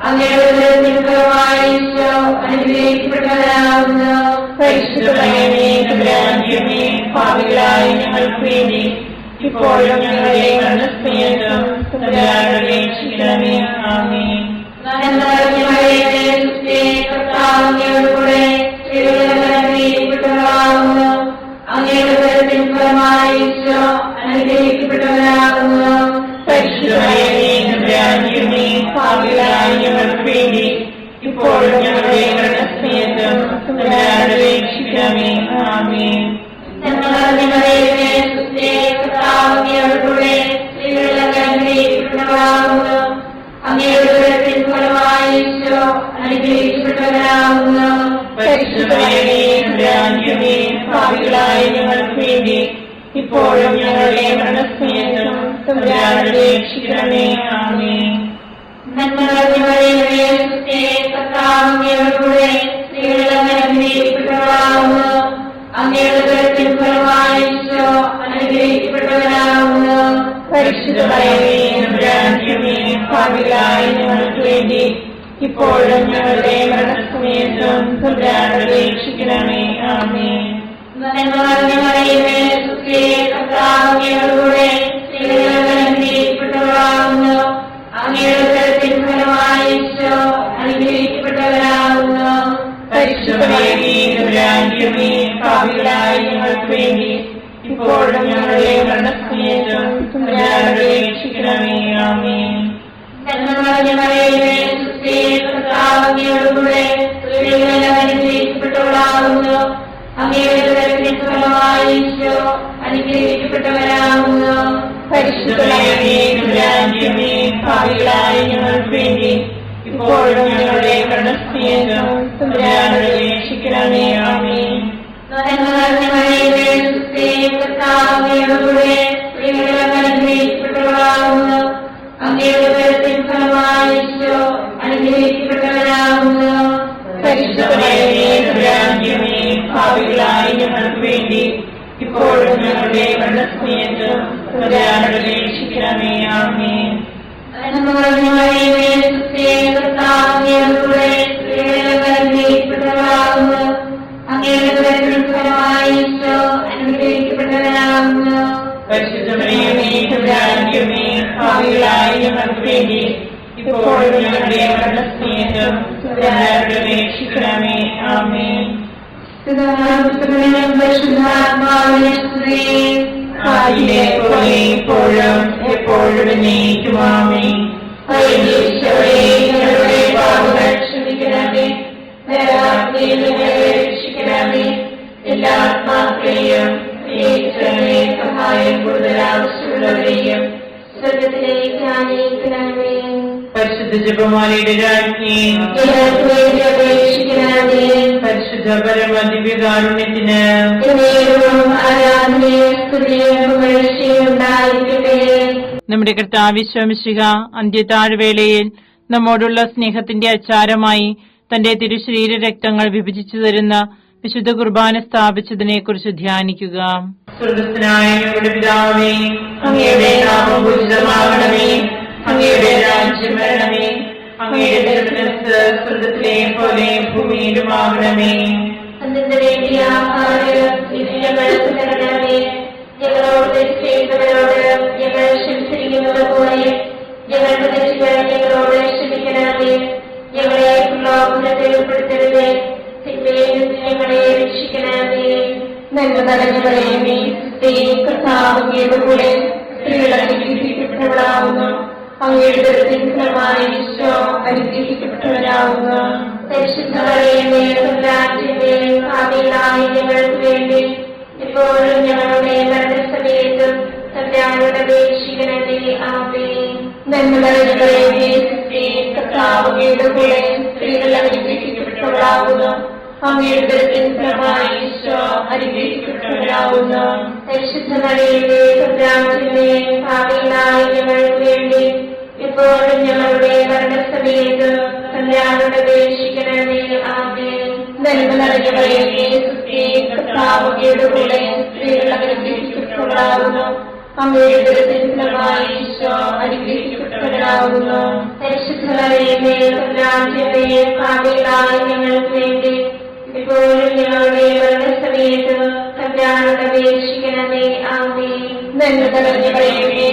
Speaker 2: അങ്ങയുടെ ഫലമായ ഈശോ അനുഗ്രഹിക്കപ്പെട്ടവരാകുന്നു.
Speaker 1: പാപികളായ ഞങ്ങൾക്ക് വേണ്ടി ഇപ്പോഴും ഞങ്ങളുടെ മരണസമയത്ത് തമ്പുരാനോട് അപേക്ഷിക്കണമേ. ആമേൻ.
Speaker 2: കർത്താവിനോടുകൂടെ സ്ത്രീകൾ അനുഗ്രഹിക്കപ്പെട്ടവളാകുന്നു. അങ്ങയുടെ ഫലമായ ഈശോ അനുഗ്രഹിക്കപ്പെട്ടവരാകുന്നു.
Speaker 1: പരിശുദ്ധ പാപികളായ ഞങ്ങൾക്ക് വേണ്ടി ഇപ്പോഴും ഞങ്ങളുടെ മരണസമയത്തും തമ്പുരാനോട് അപേക്ഷിക്കണമേ. ആമേൻ. പാപികളായ ഞങ്ങൾക്ക് വേണ്ടി ഇപ്പോഴും ഞങ്ങളുടെ മരണസമയത്തും തമ്പുരാനോട് അപേക്ഷിക്കണമേ. ആമേൻ. പാപികളായ ഞങ്ങൾക്ക് വേണ്ടി ഇപ്പോഴും ഞങ്ങളുടെ മരണസമയത്തും തമ്പുരാനോട് അപേക്ഷിക്കണമേ. ആമേൻ. പാപികളായ ഞങ്ങൾക്ക് വേണ്ടി ഇപ്പോഴും ഞങ്ങളുടെ മരണസമയത്തും തമ്പുരാനോട് അപേക്ഷിക്കണമേ. ആമേൻ. പാപികളായ ഞങ്ങൾക്ക് വേണ്ടി ഇപ്പോഴും ഞങ്ങളുടെ മരണസമയത്തും തമ്പുരാനോട് അപേക്ഷിക്കണമേ. ആമേൻ. പാപികളായ ഞങ്ങൾക്ക് വേണ്ടി ഇപ്പോഴും ഞങ്ങളുടെ മരണസമയത്തും തമ്പുരാനോട് അപേക്ഷിക്കണമേ. ആമേൻ. പാപികളായ ഞങ്ങൾക്ക് വേണ്ടി ഇപ്പോഴും ഞങ്ങളുടെ മരണസമയത്തും തമ്പുരാനോട് അപേക്ഷിക്കണമേ. ആമേൻ. ഇപ്പോഴും എപ്പോഴും എന്നേക്കും. ആമേൻ. ക്ഷമിക്കണമേ. രക്ഷിക്കണമേ. എല്ലാ ആത്മാക്കളെയും സഹായം കൂടുതൽ ആവശ്യമുള്ളവരെയും സ്വർഗത്തിലേക്ക് ആനയിക്കണമേ. പരിശുദ്ധ ജപമാലയുടെ രാജ്ഞി അപേക്ഷിക്കണമേ. പരിശുദ്ധ പരമദിവ്യകാരുണ്യത്തിന് നമ്മുടെ കർത്താവ് മിശിഹ അന്ത്യതാഴ്വേളയിൽ നമ്മോടുള്ള സ്നേഹത്തിന്റെ അച്ചാരമായി തന്റെ തിരുശരീര രക്തങ്ങൾ വിഭജിച്ചു തരുന്ന വിശുദ്ധ കുർബാന സ്ഥാപിച്ചതിനെ കുറിച്ച് ധ്യാനിക്കുക. സ്വർഗ്ഗസ്ഥനായ ഞങ്ങളുടെ പിതാവേ, അങ്ങയുടെ നാമം പൂജിതമാകണമേ. അങ്ങയുടെ രാജ്യം വരണമേ. അങ്ങയുടെ തിരുമനസ്സ് സ്വർഗ്ഗത്തിലെ പോലെ ഭൂമിയിലുമാകണമേ.
Speaker 2: ഞങ്ങളോട് ചെയ്തവരോട് ഞങ്ങൾ ക്ഷമിച്ചിരിക്കുന്നത് പോലെ ഞങ്ങളുടെ തെറ്റുകൾ ഞങ്ങളോട് ക്ഷമിക്കണമേ. ഞങ്ങളെ പ്രലോഭനത്തിൽ ഉൾപ്പെടുത്തരുതേ, തിന്മയിൽ ഞങ്ങളെ രക്ഷിക്കണമേ. നന്മ നിറഞ്ഞവളേ, കർത്താവിന്റെ കൂടെ സ്ത്രീകൾ അനുഗ്രഹിക്കപ്പെട്ടവളാവുന്നു. അങ്ങയുടെ ഫലമായി ഈശോ അനുഗ്രഹിക്കപ്പെട്ടവരാവുന്നു. പരിശുദ്ധ മറിയമേ, തമ്പുരാന്റെ പാപികളായ ഞങ്ങൾക്ക് വേണ്ടി ഇപ്പോഴും ഞങ്ങളുടെ മരണസമയത്തും തമ്പുരാനോട് അപേക്ഷിക്കണമേ. ആമേൻ. നന്മ നിറഞ്ഞവളേ, കർത്താവിന്റെ കൂടെ സ്ത്രീകൾ അനുഗ്രഹിക്കപ്പെട്ടവളാവുന്നു. അങ്ങയുടെ ഫലമായി ഈശോ അനുഗ്രഹിക്കപ്പെട്ടവരാവുന്നു. പരിശുദ്ധ മറിയമേ, തമ്പുരാന്റെ പാപികളായ ഞങ്ങൾക്ക് വേണ്ടി ഇപ്പോഴും ഞങ്ങളുടെ മരണസമയത്തും തമ്പുരാനോട് അപേക്ഷിക്കണമേ. ആമേൻ. നന്മ നിറഞ്ഞവളേ, കർത്താവിന്റെ കൂടെ സ്ത്രീകൾ അനുഗ്രഹിക്കപ്പെട്ടവളാവുന്നു. അങ്ങയുടെ ഫലമായി ഈശോ അനുഗ്രഹിക്കപ്പെട്ടവരാവുന്നു. പരിശുദ്ധ മറിയമേ, തമ്പുരാന്റെ പാപികളായ ഞങ്ങൾക്ക് വേണ്ടി ഇപ്പോഴും ഞങ്ങളുടെ മരണസമയത്തും തമ്പുരാനോട് അപേക്ഷിക്കണമേ. ആമേൻ. നന്മ നിറഞ്ഞവളേ,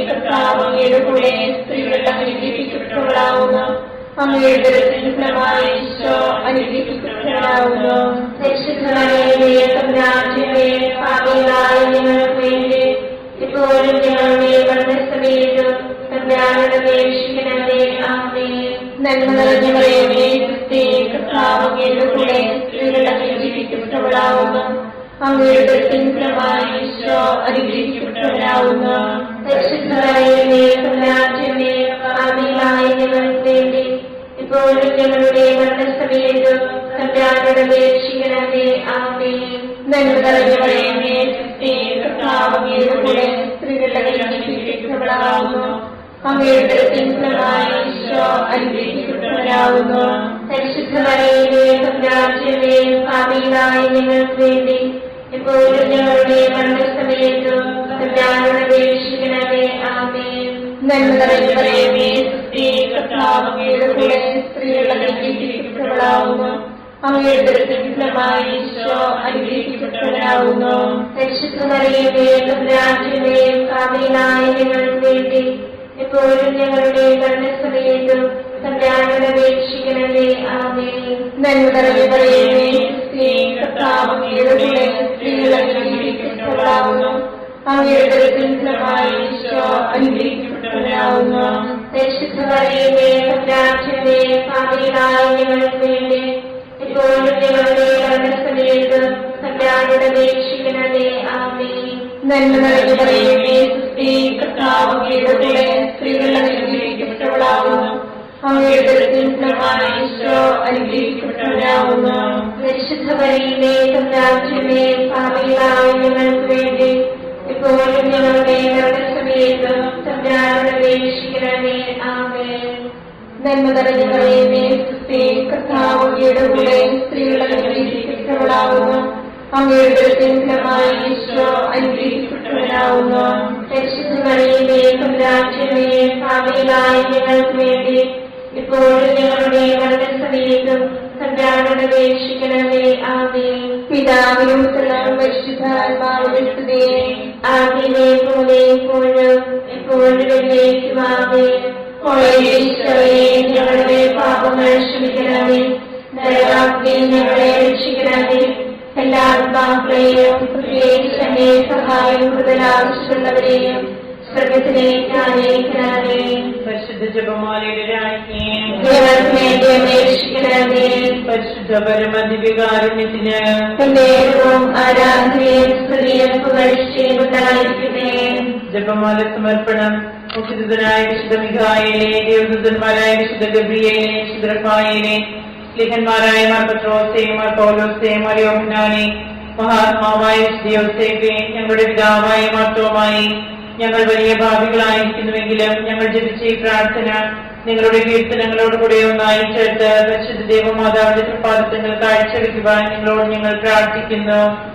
Speaker 2: കർത്താവിന്റെ കൂടെ സ്ത്രീകൾ അനുഗ്രഹിക്കപ്പെട്ടവളാവുന്നു. അങ്ങയുടെ ഫലമായി ഈശോ അനുഗ്രഹിക്കപ്പെട്ടവരാവുന്നു. പരിശുദ്ധ മറിയമേ, തമ്പുരാന്റെ പാപികളായ ഞങ്ങൾക്ക് വേണ്ടി ഇപ്പോഴും ഞങ്ങളുടെ മരണസമയത്തും തമ്പുരാനോട് അപേക്ഷിക്കണമേ. ആമേൻ. നന്മ നിറഞ്ഞ മറിയമേ, ക്രിസ്തേ, കർത്താവ് അങ്ങയുടെ കൂടെ സ്ത്രീകൾ അനുഗ്രഹിക്കപ്പെട്ടവളാവുന്നു. അങ്ങയുടെ ഉദരത്തിൻ ഫലമായി ഈശോ അനുഗ്രഹിക്കപ്പെട്ടവനാവുന്നു. പരിശുദ്ധ മറിയമേ, തമ്പുരാന്റമ്മേ, പാപികളായ ഞങ്ങൾക്ക് വേണ്ടി ഇപ്പോഴും ഞങ്ങളുടെ മരണസമയത്തും തമ്പുരാനോട് അപേക്ഷിക്കണമേ. ആമേൻ. നന്മ നിറഞ്ഞ മറിയമേ, ക്രിസ്തേ, കർത്താവ് അങ്ങയുടെ കൂടെ സ്ത്രീകൾ അനുഗ്രഹിക്കപ്പെട്ടവളാവുന്നു. അങ്ങയുടെ ഉദരത്തിൻ ഫലമായി ഈശോ അനുഗ്രഹിക്കപ്പെട്ടവനാവുന്നു. പരിശുദ്ധ മറിയമേ, തമ്പുരാന്റമ്മേ, പാപികളായ ഞങ്ങൾക്ക് വേണ്ടി ഇപ്പോഴും ഞങ്ങളുടെ മരണസമയത്തും തമ്പുരാനോട് അപേക്ഷിക്കണമേ. ആമേൻ. നന്മ നിറഞ്ഞ മറിയമേ, ക്രിസ്തേ, കർത്താവ് അങ്ങയുടെ കൂടെ സ്ത്രീകൾ അനുഗ്രഹിക്കപ്പെട്ടവളാവുന്നു. അങ്ങയുടെ ഉദരത്തിൻ ഫലമായി ഈശോ അനുഗ്രഹിക്കപ്പെട്ടവനാവുന്നു. പരിശുദ്ധ മറിയമേ, തമ്പുരാന്റമ്മേ, പാപികളായ ഞങ്ങൾക്ക് വേണ്ടി ഇപ്പോഴും ഞങ്ങളുടെ മരണസമയത്തും തമ്പുരാനോട് അപേക്ഷിക്കണമേ. ആമേൻ. നന്മ നിറഞ്ഞ മറിയമേ, ക്രിസ്തേ, കർത്താവ് അങ്ങയുടെ കൂടെ സ്ത്രീകൾ അനുഗ്രഹിക്കപ്പെട്ടവളാവുന്നു. അങ്ങയുടെ ഉദരത്തിൻ ഫലമായി ഈശോ അനുഗ്രഹിക്കപ്പെട്ടവനാവുന്നു. പരിശുദ്ധ മറിയമേ, തമ്പുരാന്റമ്മേ, പാപികളായ ഞങ്ങൾക്ക് വേണ്ടി ഇപ്പോഴും ഞങ്ങളുടെ മരണസമയത്തും തമ്പുരാനോട് അപേക്ഷിക്കണമേ. ആമേൻ. നന്മ നിറഞ്ഞ മറിയമേ, ക്രിസ്തേ, കർത്താവ് അങ്ങയുടെ കൂടെ സ്ത്രീകൾ അനുഗ്രഹിക്കപ്പെട്ടവളാവുന്നു. അങ്ങയുടെ ഉദരത്തിൻ ഫലമായി ഈശോ അനുഗ്രഹിക്കപ്പെട്ടവനാവുന്നു. പരിശുദ്ധ മറിയമേ, തമ്പുരാന്റമ്മേ, പാപികളായ ഞങ്ങൾക്ക് വേണ്ടി ഇപ്പോഴും ഞങ്ങളുടെ മരണസമയത്തും തമ്പുരാനോട് അപേക്ഷിക്കണമേ. ആമേൻ. നന്മ നിറഞ്ഞ മറിയമേ, ക്രിസ്തേ, കർത്താവ് അങ്ങയുടെ കൂടെ സ്ത്രീകൾ അനുഗ്രഹിക്കപ്പെട്ടവളാവുന്നു. അങ്ങയുടെ ഉദരത്തിൻ ഫലമായി ഈശോ അനുഗ്രഹിക്കപ്പെട്ടവനാവുന്നു. പരിശുദ്ധ മറിയമേ, തമ്പുരാന്റമ്മേ, പാപികളായ ഞങ്ങൾക്ക് വേണ്ടി ഇപ്പോഴും ഞങ്ങളുടെ മരണസമയത്തും തമ്പുരാനോട് അപേക്ഷിക്കണമേ. ആമേൻ. പിതാവിനും പുത്രനും പരിശുദ്ധാത്മാവിനും സ്തുതി. ആദിയിലെ പോലെ ഇപ്പോഴും എപ്പോഴും എന്നേക്കും. ആമേൻ. ഈശോയെ, ഞങ്ങളുടെ പാപങ്ങൾ ക്ഷമിക്കണമേ. നരകാഗ്നിയിൽ ഞങ്ങളെ രക്ഷിക്കണമേ. എല്ലാ ആത്മാക്കളെയും പ്രത്യേകിച്ച് സഹായം കൂടുതൽ ആവശ്യമുള്ളവരെയും സ്വർഗത്തിലേക്ക് അനയിക്കണമേ.
Speaker 1: പരിശുദ്ധ ജപമാലയുടെ രാജ്ഞി,
Speaker 2: ഞങ്ങൾക്ക് വേണ്ടി അപേക്ഷിക്കണമേ.
Speaker 1: പരിശുദ്ധ പരമദിവ്യകാരുണ്യത്തിന്
Speaker 2: എന്നേരവും ആരാധനയും സ്തുതിയും പുകഴ്ചയും ഉണ്ടായിരിക്കട്ടെ.
Speaker 1: ജപമാല സമർപ്പണം. മുഖ്യദൂതനായ വിശുദ്ധ മിഖായേലേ, ദേവദൂതന്മാരായ വിശുദ്ധ ഗബ്രിയേലേ, വിശുദ്ധ റഫായേലേ, ലേഖന്മാരായ മാർ പത്രോസേ, മാർ പൗലോസേ, മാർ യോഹന്നാനേ, മഹാത്മാവായ വിശുദ്ധ യോസേഫേ, ഞങ്ങളുടെ പിതാവായ മാർത്തോമായി, ഞങ്ങൾ വലിയ ഭാവികളായിരിക്കുന്നുവെങ്കിലും ഞങ്ങൾ ജപിച്ച ഈ പ്രാർത്ഥന നിങ്ങളുടെ കീർത്തനങ്ങളോട് കൂടെ ഒന്നായി ചേർത്ത് പരിശുദ്ധ ദേവമാതാവിന്റെ പ്രഭാതങ്ങൾ കാഴ്ചവെക്കുവാൻ നിങ്ങളോട് ഞങ്ങൾ പ്രാർത്ഥിക്കുന്നു.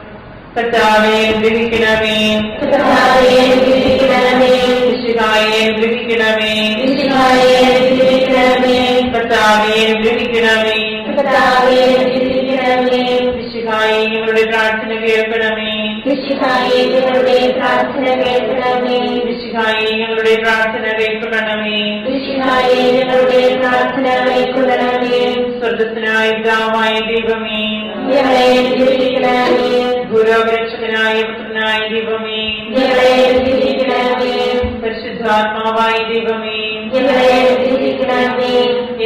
Speaker 1: കർത്താവേ, അനുഗ്രഹിക്കണമേ.
Speaker 2: കർത്താവേ, അനുഗ്രഹിക്കണമേ.
Speaker 1: മിശിഹായെ, അനുഗ്രഹിക്കണമേ.
Speaker 2: മിശിഹായെ, അനുഗ്രഹിക്കണമേ.
Speaker 1: കർത്താവേ, അനുഗ്രഹിക്കണമേ.
Speaker 2: കർത്താവേ, അനുഗ്രഹിക്കണമേ.
Speaker 1: മിശിഹായെ, ഞങ്ങളുടെ പ്രാർത്ഥന കേൾക്കണമേ.
Speaker 2: മിശിഹായെ, ഞങ്ങളുടെ പ്രാർത്ഥന കേൾക്കണമേ.
Speaker 1: മിശിഹായെ, ഞങ്ങളുടെ പ്രാർത്ഥന കേൾക്കണമേ.
Speaker 2: മിശിഹായെ, ഞങ്ങളുടെ പ്രാർത്ഥന കേൾക്കണമേ.
Speaker 1: സ്വർഗ്ഗസ്ഥനായ പിതാവായ ദൈവമേ,
Speaker 2: ഞങ്ങളെ അനുഗ്രഹിക്കണമേ.
Speaker 1: ഗുരുരക്ഷകനായ പുത്രനായ ദൈവമേ,
Speaker 2: ഞങ്ങളെ അനുഗ്രഹിക്കണമേ.
Speaker 1: പരിശുദ്ധാത്മാവായ ദൈവമേ,
Speaker 2: ഞങ്ങളെ അനുഗ്രഹിക്കണമേ.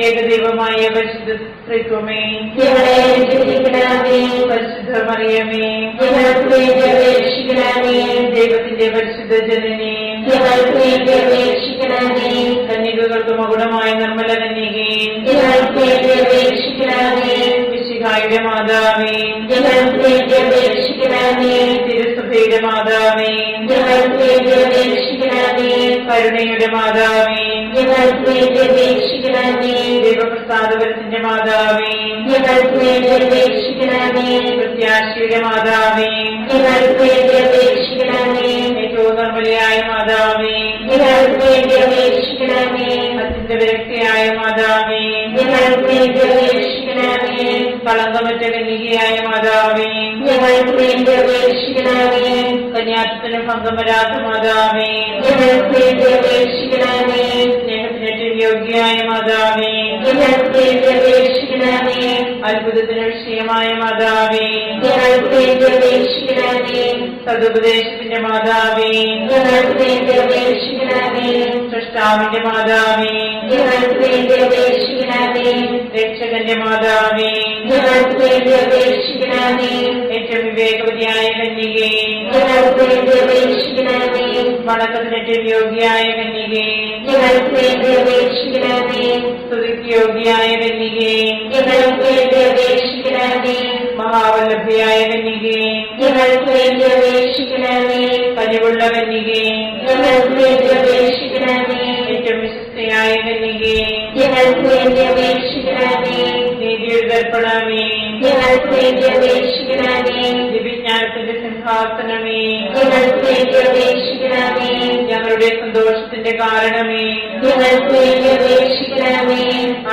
Speaker 1: ഏകദൈവമായ പരിശുദ്ധ ത്രിത്വമേ,
Speaker 2: ഞങ്ങളെ അനുഗ്രഹിക്കണമേ.
Speaker 1: പരിശുദ്ധ മറിയമേ,
Speaker 2: ഞങ്ങൾക്ക് വേണ്ടി അപേക്ഷിക്കണമേ.
Speaker 1: ദൈവത്തിന്റെ പരിശുദ്ധ ജനനേ,
Speaker 2: ഞങ്ങൾക്ക് വേണ്ടി അപേക്ഷിക്കണമേ.
Speaker 1: കന്യകകൾക്ക് മകുടമായ നിർമ്മല കന്യകേ,
Speaker 2: ഞങ്ങൾക്ക് വേണ്ടി അപേക്ഷിക്കണമേ.
Speaker 1: മിശിഹായുടെ മാതാവേ,
Speaker 2: ഞങ്ങൾക്ക് വേണ്ടി അപേക്ഷിക്കണമേ.
Speaker 1: തിരുസഭയുടെ മാതാവേ,
Speaker 2: ഞങ്ങൾക്ക് വേണ്ടി അപേക്ഷിക്കണമേ.
Speaker 1: കരുണയുടെ മാതാവേ,
Speaker 2: ഞങ്ങൾക്ക് വേണ്ടി അപേക്ഷിക്കണമേ.
Speaker 1: ദൈവപ്രസാദപരത്തിന്റെ മാതാവേ,
Speaker 2: ഞങ്ങൾക്ക് വേണ്ടി അപേക്ഷിക്കണമേ.
Speaker 1: പ്രത്യാശയുടെ മാതാവേ,
Speaker 2: ഞങ്ങൾക്ക് വേണ്ടി അപേക്ഷിക്കണമേ.
Speaker 1: ഏറ്റവും നിർമ്മലയായ മാതാവേ,
Speaker 2: ഞങ്ങൾക്ക് വേണ്ടി അപേക്ഷിക്കണമേ.
Speaker 1: അത്യന്ത വിരക്തിയായ മാതാവേ,
Speaker 2: ഞങ്ങൾക്ക് വേണ്ടി അപേക്ഷിക്കണമേ.
Speaker 1: കളങ്കമറ്റ കന്യകയായ മാതാവേ,
Speaker 2: ഞങ്ങൾക്ക് വേണ്ടി അപേക്ഷിക്കണമേ.
Speaker 1: കന്യാത്വത്തിന് ഭംഗം വരാത്ത മാതാവേ,
Speaker 2: ഞങ്ങൾക്ക് വേണ്ടി അപേക്ഷിക്കണമേ.
Speaker 1: സ്നേഹത്തിനേറ്റവും യോഗ്യയായ മാതാവേ,
Speaker 2: ഞങ്ങൾക്ക് വേണ്ടി അപേക്ഷിക്കണമേ.
Speaker 1: അത്ഭുതത്തിന് വിഷയമായ മാതാവേ,
Speaker 2: ഞങ്ങൾക്ക് വേണ്ടി അപേക്ഷിക്കണമേ.
Speaker 1: സതുപദേശത്തിന്റെ മാതാവേ,
Speaker 2: ഞങ്ങൾക്ക് വേണ്ടി അപേക്ഷിക്കണമേ.
Speaker 1: സൃഷ്ടാവിന്റെ മാതാവേ,
Speaker 2: ഞങ്ങൾക്ക് വേണ്ടി അപേക്ഷിക്കണമേ.
Speaker 1: രക്ഷകന്റെ മാതാവേ,
Speaker 2: ഞങ്ങൾക്ക് വേണ്ടി അപേക്ഷിക്കണമേ.
Speaker 1: ഏറ്റവും വിവേകവതിയായ കന്യകേ,
Speaker 2: ഞങ്ങൾക്ക് വേണ്ടി അപേക്ഷിക്കണമേ.
Speaker 1: വണക്കത്തിനേറ്റവും യോഗ്യയായ കന്യകേ,
Speaker 2: ഞങ്ങൾക്ക് വേണ്ടി അപേക്ഷിക്കണമേ.
Speaker 1: സ്തുതിക്ക് യോഗ്യയായ കന്യകേ,
Speaker 2: ഞങ്ങൾക്ക് വേണ്ടി അപേക്ഷിക്കണമേ.
Speaker 1: മഹാവല്ലഭയായ കന്യകേ,
Speaker 2: ഞങ്ങൾക്ക് വേണ്ടി അപേക്ഷിക്കണമേ.
Speaker 1: കനിവുള്ള കന്യകേ,
Speaker 2: ഞങ്ങൾക്ക് വേണ്ടി അപേക്ഷിക്കണമേ.
Speaker 1: ഏറ്റവും വിശ്വസ്തയായ കന്യകേ,
Speaker 2: ഞങ്ങൾക്ക് വേണ്ടി അപേക്ഷിക്കണമേ.
Speaker 1: നീതിയുടെ ദർപ്പണമേ,
Speaker 2: ഞങ്ങൾക്ക് വേണ്ടി അപേക്ഷിക്കണമേ.
Speaker 1: ദിവ്യജ്ഞാനത്തിന്റെ സിംഹാസനമേ,
Speaker 2: ഞങ്ങൾക്ക് വേണ്ടി അപേക്ഷിക്കണമേ.
Speaker 1: ഞങ്ങളുടെ സന്തോഷത്തിന്റെ കാരണമേ,
Speaker 2: ഞങ്ങൾക്ക് വേണ്ടി അപേക്ഷിക്കണമേ.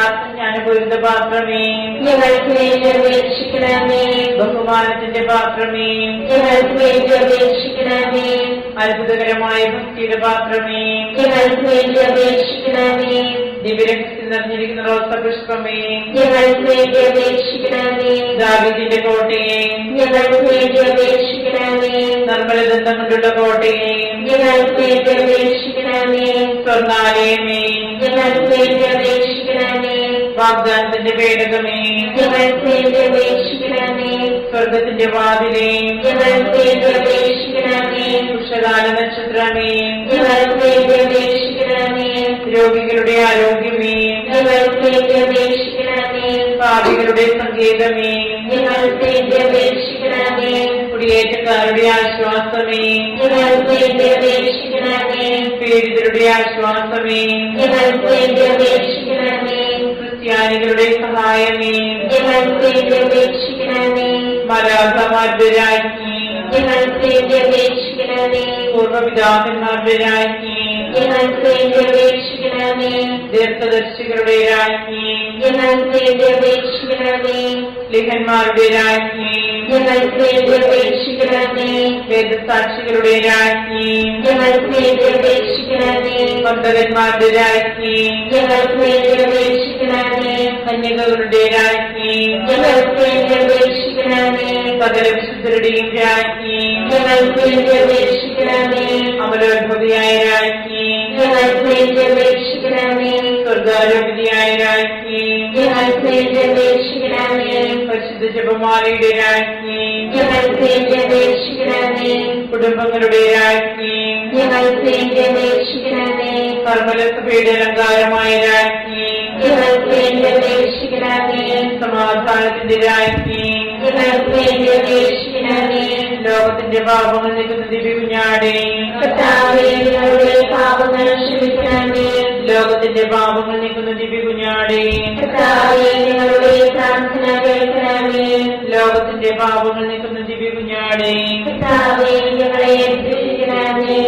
Speaker 1: ആത്മജ്ഞാനപൂരിത പാത്രമേ,
Speaker 2: ഞങ്ങൾക്ക് വേണ്ടി അപേക്ഷിക്കണമേ.
Speaker 1: ബഹുമാനത്തിന്റെ പാത്രമേ,
Speaker 2: ഞങ്ങൾക്ക് വേണ്ടി അപേക്ഷിക്കണമേ.
Speaker 1: അത്ഭുതകരമായ ഭക്തിയുടെ പാത്രമേ,
Speaker 2: ഞങ്ങൾക്ക് വേണ്ടി അപേക്ഷിക്കണമേ.
Speaker 1: ദിവ്യരഹസ്യം നിറഞ്ഞിരിക്കുന്ന റോസപുഷ്പമേ,
Speaker 2: ഞങ്ങൾക്ക് വേണ്ടി അപേക്ഷിക്കണമേ.
Speaker 1: ദാവീദിന്റെ കോട്ടയെ,
Speaker 2: ഞങ്ങൾക്ക് വേണ്ടി അപേക്ഷിക്കണമേ.
Speaker 1: നിർമ്മലദന്തം കൊണ്ടുള്ള കോട്ടയെ,
Speaker 2: ഞങ്ങൾക്ക് വേണ്ടി അപേക്ഷിക്കണമേ.
Speaker 1: സ്വർണ്ണാലയമേ,
Speaker 2: ഞങ്ങൾക്ക് വേണ്ടി അപേക്ഷിക്കണമേ.
Speaker 1: വാഗ്ദാനത്തിന്റെ പേടകമേ,
Speaker 2: ഞങ്ങൾക്ക് വേണ്ടി അപേക്ഷിക്കണമേ.
Speaker 1: സ്വർഗത്തിന്റെ വാതിലേ,
Speaker 2: ഞങ്ങൾക്ക് വേണ്ടി അപേക്ഷിക്കണമേ.
Speaker 1: ഉഷകാല നക്ഷത്രമേ,
Speaker 2: ഞങ്ങൾക്ക് വേണ്ടി അപേക്ഷിക്കണമേ.
Speaker 1: രോഗികളുടെ ആരോഗ്യമേ,
Speaker 2: ഞങ്ങൾക്ക് വേണ്ടി അപേക്ഷിക്കണമേ.
Speaker 1: പാപികളുടെ സങ്കേതമേ,
Speaker 2: ഞങ്ങൾക്ക് വേണ്ടി അപേക്ഷിക്കണമേ.
Speaker 1: കുടിയേറ്റക്കാരുടെ ആശ്വാസമേ,
Speaker 2: ഞങ്ങൾക്ക് വേണ്ടി അപേക്ഷിക്കണമേ.
Speaker 1: പീഡിതരുടെ ആശ്വാസമേ,
Speaker 2: ഞങ്ങൾക്ക് വേണ്ടി അപേക്ഷിക്കണമേ.
Speaker 1: ക്രിസ്ത്യാനികളുടെ സഹായമേ,
Speaker 2: ഞങ്ങൾക്ക് വേണ്ടി അപേക്ഷിക്കണമേ.
Speaker 1: മലാഖമാരുടെ രാജ്ഞി,
Speaker 2: ഞങ്ങൾക്ക് വേണ്ടി അപേക്ഷിക്കണമേ.
Speaker 1: പൂർവ്വപിതാക്കന്മാരുടെ രാജ്ഞി,
Speaker 2: ഞങ്ങൾക്ക് വേണ്ടി അപേക്ഷിക്കണമേ.
Speaker 1: ദീർഘദർശികളുടെ രാജ്ഞി,
Speaker 2: ഞങ്ങൾക്ക് വേണ്ടി അപേക്ഷിക്കണമേ.
Speaker 1: ലിഖന്മാരുടെ രാജ്ഞി,
Speaker 2: ഞങ്ങൾക്ക് വേണ്ടി അപേക്ഷിക്കണമേ.
Speaker 1: വേദസാക്ഷികളുടെ രാജ്ഞി,
Speaker 2: ഞങ്ങൾക്ക് വേണ്ടി അപേക്ഷിക്കണമേ.
Speaker 1: ഭക്തന്മാരുടെ രാജ്ഞി,
Speaker 2: ഞങ്ങൾക്ക് വേണ്ടി അപേക്ഷിക്കണമേ.
Speaker 1: കന്യകകളുടെ രാജ്ഞി,
Speaker 2: ഞങ്ങൾക്ക് വേണ്ടി അപേക്ഷിക്കണമേ.
Speaker 1: സകല വിശുദ്ധരുടെയും രാജ്ഞി,
Speaker 2: ഞങ്ങൾക്ക് വേണ്ടി അപേക്ഷിക്കണമേ.
Speaker 1: അമലോത്ഭവിയായ രാജ്ഞി,
Speaker 2: ഞങ്ങൾക്ക് വേണ്ടി അപേക്ഷിക്കണമേ.
Speaker 1: സ്വർഗാരോപതിയായ രാജ്ഞി,
Speaker 2: ഞങ്ങൾക്ക് വേണ്ടി അപേക്ഷിക്കണമേ.
Speaker 1: പരിശുദ്ധ ജപമാലയുടെ രാജ്ഞി,
Speaker 2: ഞങ്ങൾക്ക് വേണ്ടി അപേക്ഷിക്കണമേ.
Speaker 1: കുടുംബങ്ങളുടെ രാജ്ഞി,
Speaker 2: ഞങ്ങൾക്ക് വേണ്ടി അപേക്ഷിക്കണമേ.
Speaker 1: കർമ്മലസഭയുടെ അലങ്കാരമായ രാജ്ഞി,
Speaker 2: ഞങ്ങൾക്ക് വേണ്ടി അപേക്ഷിക്കണമേ.
Speaker 1: സമാധാനത്തിന്റെ രാജ്ഞി,
Speaker 2: ഞങ്ങൾക്ക് വേണ്ടി അപേക്ഷിക്കണമേ.
Speaker 1: ലോകത്തിന്റെ പാപങ്ങൾ നീക്കുന്ന ദിവ്യകുഞ്ഞാടേ,
Speaker 2: കർത്താവേ, ഞങ്ങളുടെ പാപങ്ങൾ ക്ഷമിക്കണമേ.
Speaker 1: ലോകത്തിന്റെ പാപങ്ങൾ നീക്കുന്ന ദിവ്യകുഞ്ഞാടേ,
Speaker 2: കർത്താവേ, ഞങ്ങളുടെ പ്രാർത്ഥന കേൾക്കണമേ.
Speaker 1: ലോകത്തിന്റെ പാപങ്ങൾ നീക്കുന്ന ദിവ്യകുഞ്ഞാടേ,
Speaker 2: കർത്താവേ, ഞങ്ങളെ രക്ഷിക്കണമേ.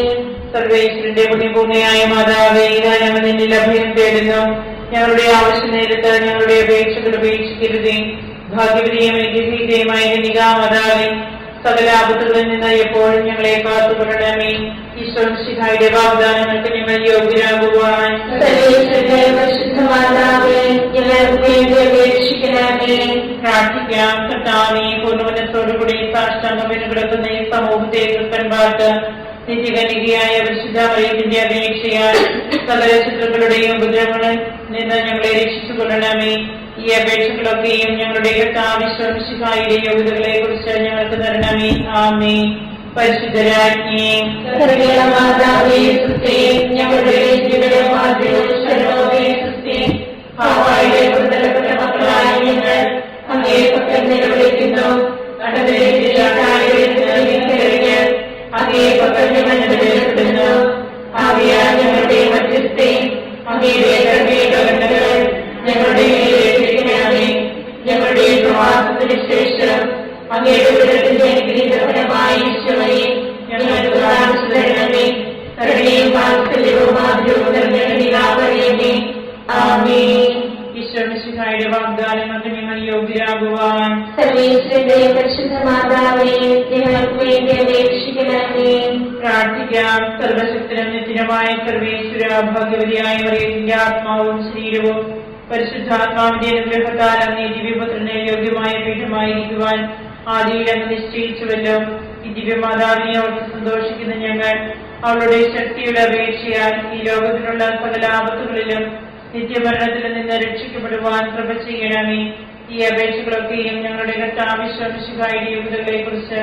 Speaker 1: സർവേശ്വരന്റെ പുണ്യപൂർണ്ണയായ മാതാവേ, ഇതാ ഞങ്ങൾ നിന്നിൽ അഭയം തേടുന്നു. ഞങ്ങളുടെ ആവശ്യ നേരത്ത് ഞങ്ങളുടെ അപേക്ഷകൾ ഉപേക്ഷിക്കരുതേ. ഭാഗ്യവതിയും ഐക്യഭീതയുമായ കന്യകാമാതാവേ, സകല ആപത്തുകളിൽ നിന്ന് എപ്പോഴും ഞങ്ങളെ കാത്തുകൊള്ളണമേ. ഈശ്വരന്റെ വാഗ്ദാനങ്ങൾക്ക് ഞങ്ങൾ യോഗ്യരാകുവാൻ
Speaker 2: സർവേശ്വരന്റെ പരിശുദ്ധ മാതാവേ, ഞങ്ങൾക്ക് വേണ്ടി അപേക്ഷിക്കണമേ.
Speaker 1: പ്രാർത്ഥിക്കാം. കർത്താവേ, പൂർണ്ണമനത്തോടുകൂടി സാഷ്ടാംഗം കിടക്കുന്ന ഈ സമൂഹത്തെ കൃപൻപാട്ട് നിത്യകന്യകയായ പരിശുദ്ധ മറിയത്തിന്റെ അപേക്ഷയാൽ സകല ശത്രുക്കളുടെയും ഉപദ്രവങ്ങളിൽ നിന്ന് ഞങ്ങളെ രക്ഷിച്ചുകൊള്ളണമേ. ഈ അപേക്ഷകളൊക്കെയും ഞങ്ങളുടെ കർത്താവിശ്വസിഹായുടെ യോഗ്യതകളെ കുറിച്ച് ഞങ്ങൾക്ക് തരണമേ. ആമേൻ. പരിശുദ്ധരാജ്ഞി,
Speaker 2: മാതാവേ, സ്തുതി. ഞങ്ങളുടെ ഹാവായിലെ പുത്രപ്പെട്ട മക്കളായ ഞങ്ങൾ അങ്ങേ പക്കൽ നിലവിളിക്കുന്നു. അങ്ങേ പക്കൽ ഞങ്ങൾ നിലവിളിക്കുന്നു. ആവിയാ ഞങ്ങളുടെ മധ്യസ്ഥെ, അങ്ങയുടെ കരുണകൾ ഞങ്ങളുടെ മേലേൽപ്പിക്കണമേ. ഞങ്ങളുടെ പ്രവാസത്തിന് ശേഷം അങ്ങയുടെ ഉദരത്തിന്റെ അനുഗ്രഹീതഫലമായ ഈശോയെ ഞങ്ങൾക്ക് കാണിച്ചു തരണമേ. കരുണയും വാത്സല്യവും ആദരവും നിറഞ്ഞ കന്യകാമറിയമേ, ആമേൻ.
Speaker 1: ഈശ്വരന്റെ വാഗ്ദാനങ്ങൾക്ക് ഞങ്ങൾ യോഗ്യരാകുവാൻ
Speaker 2: സർവേശ്വരന്റെ പരിശുദ്ധ മാതാവേ, ഞങ്ങൾക്ക് വേണ്ടി അപേക്ഷിക്കണമേ.
Speaker 1: പ്രാർത്ഥിക്കാം. സർവശക്തനും നിത്യനുമായ സർവേശ്വര, ഭാഗ്യവതിയായ മറിയത്തിന്റെ ആത്മാവും ശരീരവും പരിശുദ്ധാത്മാവിന്റെ അനുഗ്രഹത്താൽ അങ്ങേ ദിവ്യപുത്രന് യോഗ്യമായ പീഠമായിരിക്കുവാൻ ആദിയിൽ അങ്ങ് നിശ്ചയിച്ചുവല്ലോ. ദിവ്യമാതാവിനെ ഓർത്ത് സന്തോഷിക്കുന്ന ഞങ്ങൾ അവളുടെ ശക്തിയുടെ അപേക്ഷയാൽ ഈ ലോകത്തിലുള്ള സകല ആപത്തുകളിലും നിത്യമരണത്തിൽ നിന്ന് രക്ഷിക്കപ്പെടുവാൻ കൃപ ചെയ്യണമേ. ഈ അപേക്ഷകളൊക്കെയും ഞങ്ങളുടെ കർത്താവിശ്വാസികളുടെ യോഗ്യതകളെ കുറിച്ച്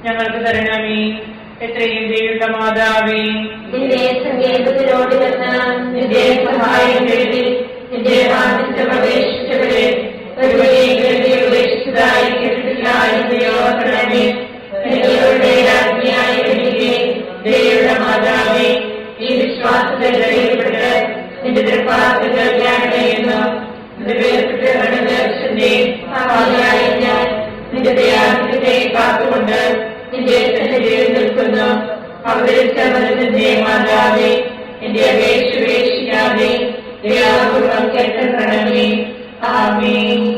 Speaker 1: ഞങ്ങൾക്ക് തരണമേ. എത്രയും ദയുള്ള മാതാവേ,
Speaker 2: നിന്റെ സങ്കേതത്തിലോട് വന്ന് നിന്റെ സഹായം തേടി നിന്റെ വാദിച്ച് പ്രവേശിച്ചവരെ ഒരുവരെയും ഉപേക്ഷിച്ചതായി കേട്ടിട്ടില്ല എന്ന് ഓർക്കണമേ. നിങ്ങളുടെ രാജ്ഞിയായി വരികയും ദയുള്ള മാതാവേ, ഈ വിശ്വാസത്തിൽ ധൈര്യപ്പെട്ട് നിന്റെ ദൃപ്പാസങ്ങൾ ജ്ഞാനമെന്നു നിന്റെ ദയാദിത്യത്തെ കാത്തുകൊണ്ട് നിന്റെ സന്നിധിയിൽ നിൽക്കുന്നു. അവതരിച്ച മനസ്സിന്റെ മാതാവേ, എന്റെ അപേക്ഷ ഉപേക്ഷിക്കാതെ ദയാപൂർവം കേട്ടണമേ. ആമേൻ.